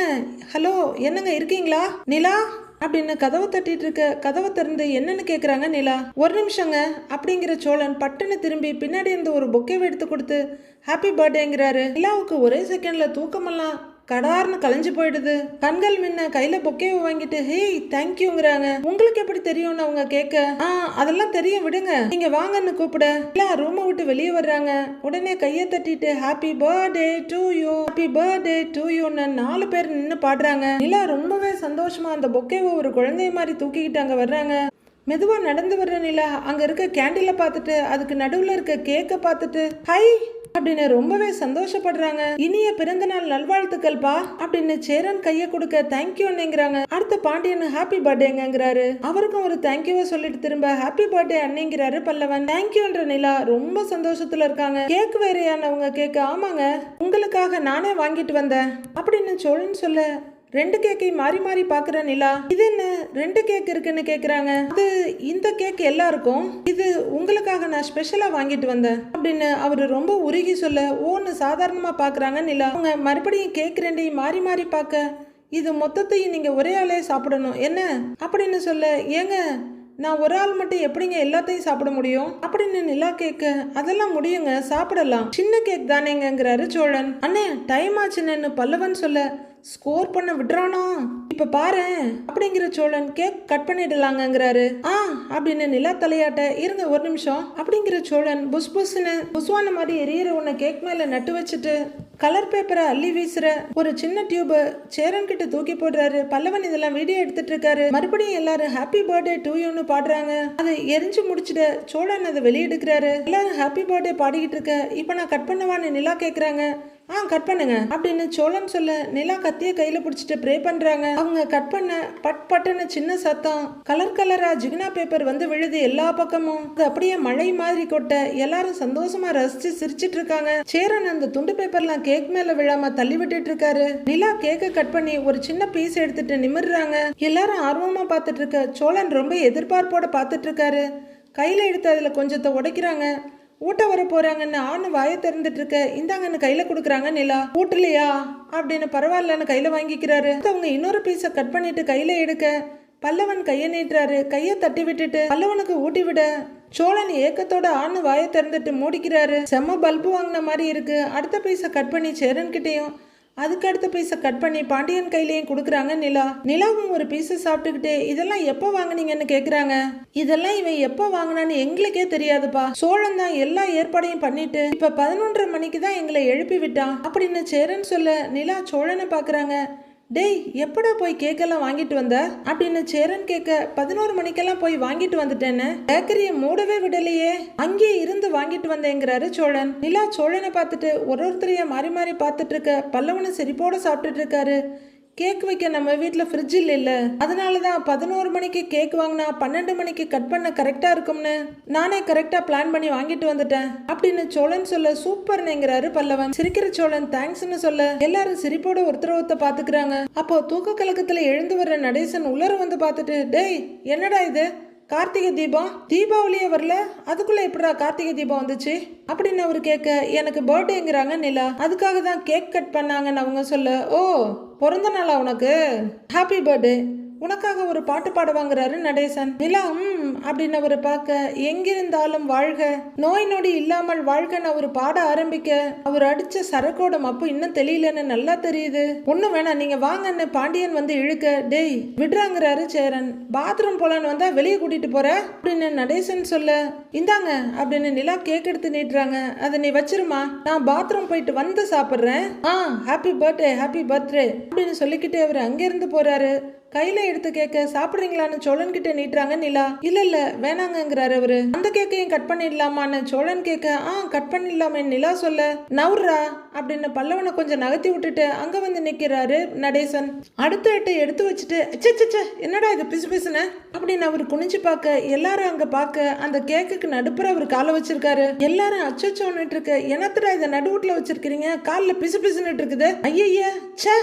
[SPEAKER 1] ஹலோ என்னங்க இருக்கீங்களா நிலா அப்படின்னு கதவை தட்டிட்டு இருக்க, கதவை திறந்து என்னன்னு கேக்குறாங்க நிலா. ஒரு நிமிஷங்க அப்படிங்கிற சோழன் பட்டுன்னு திரும்பி பின்னாடி இருந்து ஒரு பொக்கேவை எடுத்து கொடுத்து ஹாப்பி பர்த்டேங்கிறாரு. நிலாவுக்கு ஒரே செகண்ட்ல தூக்கமெல்லாம் கடார்னு கலைஞ்சு போயிடுது. கண்கள் முன்ன கையில பொக்கேவை வாங்கிட்டு, ஹேய் தேங்க்யூங்கிறாங்க. உங்களுக்கு எப்படி தெரியும்னு அவங்க கேட்க, அதெல்லாம் தெரியும் விடுங்க, நீங்க வாங்கன்னு கூப்பிட இல்ல ரூமை விட்டு வெளியே வர்றாங்க. உடனே கையை தட்டிட்டு ஹாப்பி பர்த்டே டு யூன்னு 4 பேர் நின்று பாடுறாங்க. நிலா ரொம்பவே சந்தோஷமா அந்த பொக்கேவை ஒரு குழந்தைய மாதிரி தூக்கிக்கிட்டு அங்க வர்றாங்க. மெதுவா நடந்து வர்ற நிலா அங்க இருக்க கேண்டில பார்த்துட்டு, அதுக்கு நடுவுல இருக்க கேக்க பார்த்துட்டு, ஹை அப்படின்னு ரொம்பவே சந்தோஷப்படுறாங்க. இனிய பிறந்த நாள் நல்வாழ்த்துக்கள்பா அப்படின்னு சேரன் கையை கொடுக்க, தேங்க்யூங்கிறாங்க. அடுத்த பாண்டியன் ஹாப்பி பர்த்டேங்கிறாரு. அவருக்கும் ஒரு தேங்க்யூவை சொல்லிட்டு திரும்ப ஹாப்பி பர்த்டே அண்ணிங்கிறாரு பல்லவன். தேங்க்யூன்ற நிலா ரொம்ப சந்தோஷத்துல இருக்காங்க. கேக் வேறையானவங்க கேட்க, ஆமாங்க உங்களுக்காக நானே வாங்கிட்டு வந்தேன் அப்படின்னு சோழன் சொல்ல, 2 கேக்கை மாறி பாக்குற நிலா, இது என்ன 2 கேக் இருக்குன்னு கேக்குறாங்க. அது இந்த கேக் எல்லாருக்கும், இது உங்களுக்காக நான் ஸ்பெஷலா வாங்கிட்டு வந்தேன் அப்படின்னு அவரு ரொம்ப உருகி சொல்ல, ஓன்னு சாதாரணமா பாக்குறாங்க நிலா. அவங்க மறுபடியும் கேக் 2ஐயும் மாறி பார்க்க, இது மொத்தத்தையும் நீங்க ஒரே ஆளே சாப்பிடணும் என்ன அப்படின்னு சொல்ல, ஏங்க நான் ஒரு ஆள் மட்டும் எப்படிங்க எல்லாத்தையும் சாப்பிட முடியும் அப்படின்னு நிலா கேட்க, அதெல்லாம் முடியுங்க சாப்பிடலாம், சின்ன கேக் தானேங்கிறாரு சோழன். அண்ணே டைம் ஆச்சுன்னு பல்லவன் சொல்ல, ஸ்கோர் பண்ண விடுறானோ இப்ப பாரு அப்படிங்கிற சோழன், கேக் கட் பண்ணிடலாங்கிறாரு. அப்படின்னு நிலா தலையாட்ட, இருங்க ஒரு நிமிஷம் அப்படிங்கிற சோழன் புஸ்வான மாதிரி எரியற உன்னை கேக் மேல நட்டு வச்சுட்டு கலர் பேப்பரை அள்ளி வீசுற ஒரு சின்ன டியூப சேரன் கிட்ட தூக்கி போடுறாரு. பல்லவன் இதெல்லாம் வீடியோ எடுத்துட்டு இருக்காரு. மறுபடியும் எல்லாரும் ஹாப்பி பர்த்டே டு யூன்னு பாடுறாங்க. அதை எரிஞ்சு முடிச்சுட்டு சோழன் அதை வெளியெடுக்கிறாரு. எல்லாரும் ஹாப்பி பர்த்டே பாடிக்கிட்டு இருக்க, இப்ப நான் கட் பண்ணவான்னு நிலா கேக்குறாங்க. கட் பண்ணுங்க அப்படின்னு சோழன் சொல்ல நிலா கத்திய கையில பிடிச்சிட்டு ப்ரே பண்றாங்க. அவங்க கட் பண்ண பட் பட்டுன்னு சின்ன சத்தம், கலர் கலரா ஜிகினா பேப்பர் வந்து விழுது எல்லா பக்கமும். அது அப்படியே மழை மாதிரி கொட்ட எல்லாரும் சந்தோஷமா ரசிச்சு சிரிச்சிட்டு இருக்காங்க. சேரன் அந்த துண்டு பேப்பர்லாம் கேக் மேல விழாம தள்ளி விட்டுட்டு இருக்காரு. நிலா கேக்க கட் பண்ணி ஒரு சின்ன பீஸ் எடுத்துட்டு நிமிர்றாங்க. எல்லாரும் ஆர்வமா பார்த்துட்டு இருக்க சோழன் ரொம்ப எதிர்பார்ப்போட பார்த்துட்டு இருக்காரு. கையில எடுத்து அதுல கொஞ்சத்தை உடைக்கிறாங்க. ஊட்ட வர போறாங்கன்னு ஆணு வாயை திறந்துட்டு இருக்க, இந்தாங்கன்னு கையில கொடுக்குறாங்க. நிலா ஊட்டலையா அப்படின்னு பரவாயில்லன்னு கையில வாங்கிக்கிறாரு. அவங்க இன்னொரு பீஸை கட் பண்ணிட்டு கையில எடுக்க பல்லவன் கையை நீட்டுறாரு. கையை தட்டி விட்டுட்டு பல்லவனுக்கு ஊட்டி விட சோழன் ஏக்கத்தோட ஆணு வாயை திறந்துட்டு மூடிக்கிறாரு. செம்ம பல்பு வாங்கின மாதிரி இருக்கு. அடுத்த பீஸை கட் பண்ணி சேரன் கிட்டையும் அதுக்கு அடுத்த பீஸை கட் பண்ணி பாண்டியன் கையிலையும் கொடுக்குறாங்க. நிலாவும் ஒரு பீஸை சாப்பிட்டுக்கிட்டே இதெல்லாம் எப்போ வாங்கினீங்கன்னு கேட்குறாங்க. இதெல்லாம் இவன் எப்போ வாங்கினான்னு எங்களுக்கே தெரியாதுப்பா. சோழன் தான் எல்லா ஏற்பாடையும் பண்ணிட்டு இப்ப 11:30 மணிக்கு தான் எங்களை எழுப்பி விட்டான் அப்படின்னு சேரன் சொல்ல நிலா சோழனை பாக்குறாங்க. டேய் எப்படா போய் கேக்கெல்லாம் வாங்கிட்டு வந்த அப்படின்னு சேரன் கேட்க 11 மணிக்கெல்லாம் போய் வாங்கிட்டு வந்துட்டேன்னு. பேக்கரியை மூடவே விடலையே, அங்கேயே இருந்து வாங்கிட்டு வந்தேங்கிறாரு சோழன். நிலா சோழனை பார்த்துட்டு ஒருத்தரைய மாறி மாறி பார்த்துட்டு இருக்க பல்லவனை சிரிப்போட சாப்பிட்டுட்டு இருக்காரு. கேக் வைக்க நம்ம வீட்டில் ஃப்ரிட்ஜ் இல்ல, அதனாலதான் 11 மணிக்கு கேக் வாங்கினா 12 மணிக்கு கட் பண்ண கரெக்டா இருக்கும்னு நானே கரெக்டா பிளான் பண்ணி வாங்கிட்டு வந்துட்டேன் அப்படின்னு சோழன் சொல்ல சூப்பர்னுங்கிறாரு பல்லவன். சிரிக்கிற சோழன் தேங்க்ஸ்னு சொல்ல எல்லாரும் சிரிப்போட ஒருத்தர பாத்துக்கிறாங்க. அப்போ தூக்க கலக்கத்துல எழுந்து வர்ற நடேசன் உள்ளர வந்து பார்த்துட்டு, டேய் என்னடா இது கார்த்திகை தீபம், தீபாவளியே வரல, அதுக்குள்ள எப்படா கார்த்திகை தீபம் வந்துச்சு அப்படின்னு அவரு கேட்க, எனக்கு பர்த்டேங்கிறாங்க நிலா, அதுக்காக தான் கேக் கட் பண்ணாங்கன்னு அவங்க சொல்ல, ஓ பிறந்த நாளா உனக்கு, ஹாப்பி பர்த்டே, உனக்காக ஒரு பாட்டு பாடுவாங்கிறாரு நடேசன். நிலா அப்படின்னு அவரு பார்க்க, எங்கிருந்தாலும் வாழ்க நோய் நொடி இல்லாமல் வாழ்கன்னு அவரு பாட ஆரம்பிக்க அவர் அடிச்ச சரக்கோட மப்பு இன்னும் தெரியலன்னு நல்லா தெரியுது. ஒண்ணும் வேணாம் நீங்க வாங்கன்னு பாண்டியன் வந்து இழுக்க, டேய் விடுறாங்கிறாரு சேரன். பாத்ரூம் போலான்னு வந்தா வெளியே கூட்டிட்டு போற அப்படின்னு நடேசன் சொல்ல, இந்தாங்க அப்படின்னு நிலா கேக் எடுத்து நீட்டுறாங்க. அதை நீ வச்சிருமா, நான் பாத்ரூம் போயிட்டு வந்து சாப்பிடுறேன். ஹாப்பி பர்த்டே ஹாப்பி பர்த்டே அப்படின்னு சொல்லிக்கிட்டு அவர் அங்கிருந்து போறாரு. கையில எடுத்து கேக்க சாப்பிடுறீங்களான்னு சோழன் கிட்ட நீட்டுறாங்க நிலா. இல்ல வேணாங்கிறாரு அவரு. அந்த கேக்கையும் கட் பண்ணிடலாமான்னு சோழன் கேட்க, கட் பண்ணிடலாமே நிலா சொல்ல, நவுறா அப்படின்னு பல்லவனை கொஞ்சம் நகர்த்தி விட்டுட்டு அங்க வந்து நிக்கிறாரு நடேசன். அடுத்த எட்டை எடுத்து வச்சுட்டு, என்னடா இது பிசு பிசுன்னு அப்படின்னு அவரு குனிஞ்சு பார்க்க, எல்லாரும் அங்க பார்க்க அந்த கேக்குக்கு நடுப்புற அவர் காலை வச்சிருக்காரு. எல்லாரும் அச்சோன்னுட்டு இருக்க, என்னத்துடா இதை நடுவுட்ல வச்சிருக்கிறீங்க, காலில் பிசு பிசுன்னு இருக்குது, ஐய சே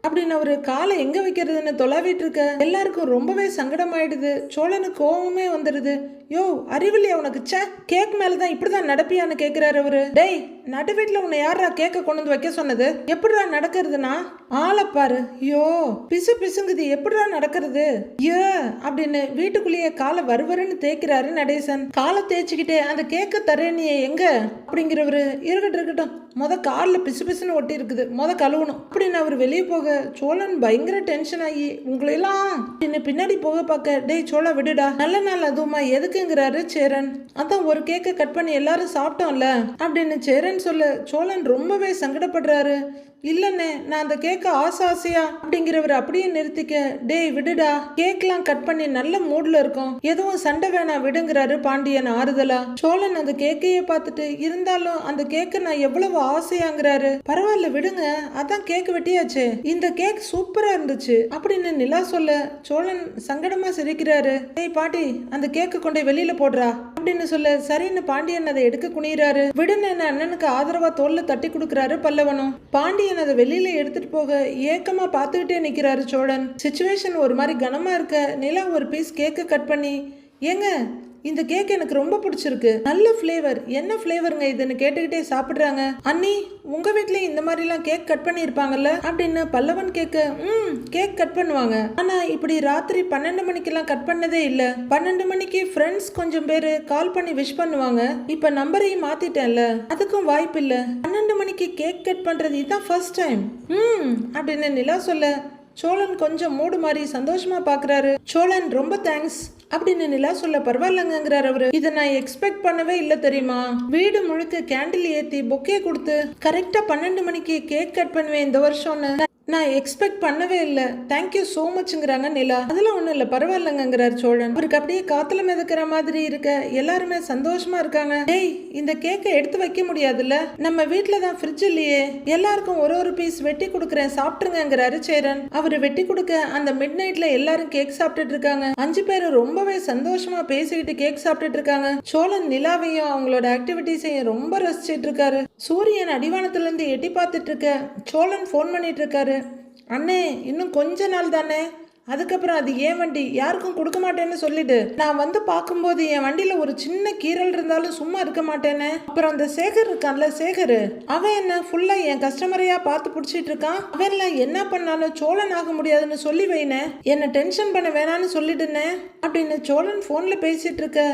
[SPEAKER 1] அப்படின்னு அவரு காலை எங்க வைக்கிறதுன்னு தொலைவிட்டு இருக்க எல்லாருக்கும் ரொம்பவே சங்கடமாயிடுது. சோழனுக்கு கோபமே வந்துடுது. யோ அறிவில்லையா உனக்கு, சே கேக் மேலதான் இப்படிதான் நடப்பியான்னு கேக்குறாரு அவரு. டேய் நடு வீட்டுல உன்னை யாரா கேக்க கொண்டு வந்து வைக்க சொன்னது, எப்படிடா நடக்கிறதுனா ஆளப்பாரு, யோ பிசு பிசுங்குது எப்படிடா நடக்கிறது ஏ அப்படின்னு வீட்டுக்குள்ளேயே காலை வருவருன்னு தேய்க்கிறாரு நடேசன். காலை தேய்ச்சிக்கிட்டே அந்த கேக்க தரேனியே எங்க அப்படிங்கிறவரு, இருக்கட்டும் காலில் பிசு பிசுன்னு ஒட்டி இருக்குது, கழுவணும் அப்படின்னு அவர் வெளியே போக சோழன் பயங்கர டென்ஷன் ஆகி உங்களையெல்லாம் பின்னாடி போக பார்க்க, டேய் சோழா விடுடா, நல்ல நாள் அதுவுமா எதுக்குங்கிறாரு சேரன். அதான் ஒரு கேக்கை கட் பண்ணி எல்லாரும் சாப்பிட்டோம்ல அப்படின்னு சேரன் சொல்ல சோழன் ரொம்பவே சங்கடப்படுறாரு. இல்லண்ணே நான் அந்த கேக்க ஆசையா அப்படிங்கிறவர் அப்படியே நிறுத்திக்க, டேய் விடுடா, கேக்லாம் கட் பண்ணி நல்ல மூட்ல இருக்கும், எதுவும் சண்டை வேணாம் விடுங்கிறாரு பாண்டியன் ஆறுதலா. சோழன் அந்த கேக்கையே பார்த்துட்டு, இருந்தாலும் அந்த கேக்க நான் எவ்வளவு ஆசையாங்கிறாரு. பரவாயில்ல விடுங்க, அதான் கேக் வெட்டியாச்சு, இந்த கேக் சூப்பரா இருந்துச்சு அப்படின்னு நிலா சொல்ல சோழன் சங்கடமா சிரிக்கிறாரு. டேய் பாட்டி அந்த கேக்க கொண்டு வெளியில போடுறா அப்படின்னு சொல்ல, சரின்னு பாண்டியன் அதை எடுக்க குனிறாரு. விடுன்னு அண்ணனுக்கு ஆதரவா தோல்ல தட்டி கொடுக்கறாரு பல்லவனும். பாண்டியன் அதை வெளியில எடுத்துட்டு போக ஏக்கமா பார்த்துக்கிட்டே நிக்கிறாரு சோழன். சிச்சுவேஷன் ஒரு மாதிரி கனமா இருக்க நிலா ஒரு பீஸ் கேக்க கட் பண்ணி, ஏங்க இந்த கேக் எனக்கு ரொம்ப பிடிச்சிருக்கு, நல்ல ஃப்ளேவர், என்ன ஃப்ளேவருங்க இதுன்னு கேட்டுக்கிட்டே சாப்பிடுறாங்க. அண்ணி உங்க வீட்லயும் இந்த மாதிரி எல்லாம் கேக் கட் பண்ணி இருப்பாங்கல்ல அப்படின்னு பல்லவன் கேட்க, கேக் கட் பண்ணுவாங்க, ஆனா இப்படி ராத்திரி 12 மணிக்கெல்லாம் கட் பண்ணதே இல்ல. 12 மணிக்கு ஃப்ரெண்ட்ஸ் கொஞ்சம் பேரு கால் பண்ணி விஷ் பண்ணுவாங்க, இப்ப நம்பரையும் மாத்திட்டேன்ல, அதுக்கும் வாய்ப்பு இல்ல. 12 மணிக்கு கேக் கட் பண்றது இதுதான் ஃபர்ஸ்ட் டைம் அப்படின்னு நிலா சொல்ல சோழன் கொஞ்சம் மூடு மாதிரி சந்தோஷமா பாக்குறாரு. சோழன் ரொம்ப தேங்க்ஸ் அப்படின்னு நிலா சொல்ல, பரவாயில்லங்கிறாரு அவரு. இதை நான் எக்ஸ்பெக்ட் பண்ணவே இல்லை தெரியுமா, வீடு முழுக்க கேண்டில் ஏத்தி பொக்கே கொடுத்து கரெக்டா 12 மணிக்கு கேக் கட் பண்ணுவேன் இந்த வருஷம்னு நான் எக்ஸ்பெக்ட் பண்ணவே இல்லை, தேங்க்யூ ஸோ மச்ங்கிறாங்க நிலா. அதெல்லாம் ஒன்றும் இல்லை, பரவாயில்லைங்கிறார் சோழன். அவருக்கு அப்படியே காத்துல மிதக்கிற மாதிரி இருக்க. எல்லாருமே சந்தோஷமா இருக்காங்க. டேய், இந்த கேக்கை எடுத்து வைக்க முடியாதுல்ல, நம்ம வீட்டில் தான் ஃப்ரிட்ஜ் இல்லையே, எல்லாருக்கும் ஒரு பீஸ் வெட்டி கொடுக்குறேன் சாப்பிட்டுருங்கிறாரு சேரன். அவர் வெட்டி கொடுக்க அந்த மிட் நைட்ல எல்லாரும் கேக் சாப்பிட்டுட்டு இருக்காங்க. 5 பேரும் ரொம்பவே சந்தோஷமா பேசிக்கிட்டு கேக் சாப்பிட்டுட்டு இருக்காங்க. சோழன் நிலாவையும் அவங்களோட ஆக்டிவிட்டிஸையும் ரொம்ப ரசிச்சிட்டு இருக்காரு. சூரியன் அடிவானத்துல இருந்து எட்டி பார்த்துட்டு இருக்க சோழன் ஃபோன் பண்ணிட்டு இருக்காரு. அண்ணே, இன்னும் கொஞ்ச நாள் தானே, அதுக்கப்புறம் அது ஏன் வண்டி, யாருக்கும் கொடுக்க மாட்டேன்னு சொல்லிட்டு நான் வந்து பார்க்கும்போது என் வண்டியில ஒரு சின்ன கீரல் இருந்தாலும் சும்மா இருக்க மாட்டேனே. அப்புறம் அந்த சேகர் இருக்கான்ல, சேகர், அவன் என்ன ஃபுல்லா என் கஸ்டமரையா பார்த்து பிடிச்சிட்டு இருக்கான். அவன்ல என்ன பண்ணாலும் சோழன் ஆக முடியாதுன்னு சொல்லி வைனே, என்ன டென்ஷன் பண்ண வேணான்னு சொல்லிடுனே அப்படின்னு சோழன் போன்ல பேசிட்டு இருக்க.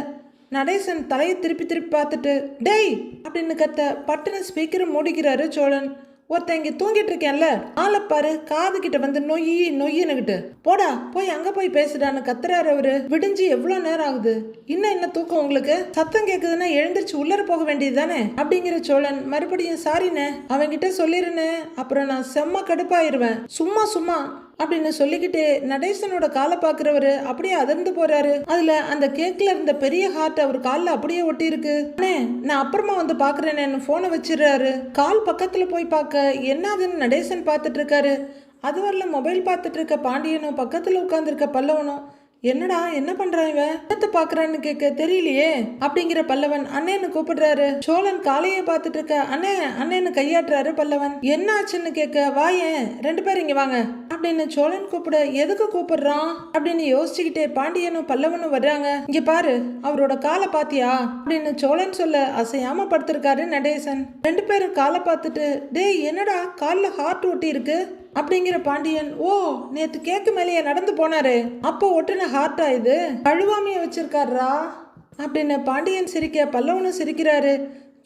[SPEAKER 1] நடேசன் தலையை திருப்பி திருப்பி பார்த்துட்டு டேய் அப்படின்னு கத்த பட்டுன்னு ஸ்பீக்கரை மூடிக்கிறாரு சோழன். ஒருத்தன் இங்கே தூங்கிட்டு இருக்கேன்ல, ஆளப்பாரு, காது கிட்ட வந்து நொய்யின்னுகிட்டு போடா, போய் அங்க போய் பேசுடான்னு கத்துறாரு அவரு. விடிஞ்சு எவ்வளவு நேரம் ஆகுது, இன்னும் என்ன தூக்கம் உங்களுக்கு, சத்தம் கேக்குதுன்னா எழுந்திரிச்சு உள்ளர போக வேண்டியது தானே அப்படிங்கிற சோழன். மறுபடியும் சாரிண்ணே, அவன்கிட்ட சொல்லிருனே, அப்புறம் நான் செம்ம கடுப்பாயிருவேன், சும்மா அப்படின்னு சொல்லிக்கிட்டு நடேசனோட காலை பாக்குறவரு அப்படியே அதிர்ந்து போறாரு. அதுல அந்த கேக்ல இருந்த பெரிய ஹார்ட் அவர் காலில் அப்படியே ஒட்டி இருக்கு. நான் அப்புறமா வந்து பாக்குறேன்னு போனை வச்சிடறாரு. கால் பக்கத்துல போய் பார்க்க என்னதுன்னு நடேசன் பார்த்துட்டு இருக்காரு. அது வரல மொபைல் பார்த்துட்டு இருக்க பாண்டியனும் பக்கத்துல உட்கார்ந்துருக்க பல்லவனும் என்னடா என்ன பண்றான் இவன், என்னத்தை பாக்குறான்னு கேட்க தெரியலையே அப்படிங்கிற பல்லவன் அண்ணேன்னு கூப்பிடுறாரு. சோழன் காலையே பார்த்துட்டு இருக்க அண்ணேன்னு கையாட்டுறாரு பல்லவன். என்ன ஆச்சுன்னு கேட்க வாயேன் 2 பேரும் இங்க வாங்க அப்படின்னு சோழன் கூப்பிட எதுக்கு கூப்பிடுறான் அப்படின்னு யோசிச்சுக்கிட்டே பாண்டியனும் பல்லவனும் வர்றாங்க. இங்க பாரு, அவரோட காலை பாத்தியா அப்படின்னு சோழன் சொல்ல அசையாம படுத்திருக்காரு நடேசன். 2 பேரும் காலை பார்த்துட்டு டேய் என்னடா காலில் ஹார்ட் ஒட்டி இருக்கு அப்படிங்கிற பாண்டியன். ஓ, நேத்து கேக்கு மேலேயே நடந்து போனாரு, அப்போ ஒட்டுன ஹார்ட்டா இது, கழுவாமைய வச்சிருக்காரா அப்படின்னு பாண்டியன் சிரிக்க பல்லவனும் சிரிக்கிறாரு.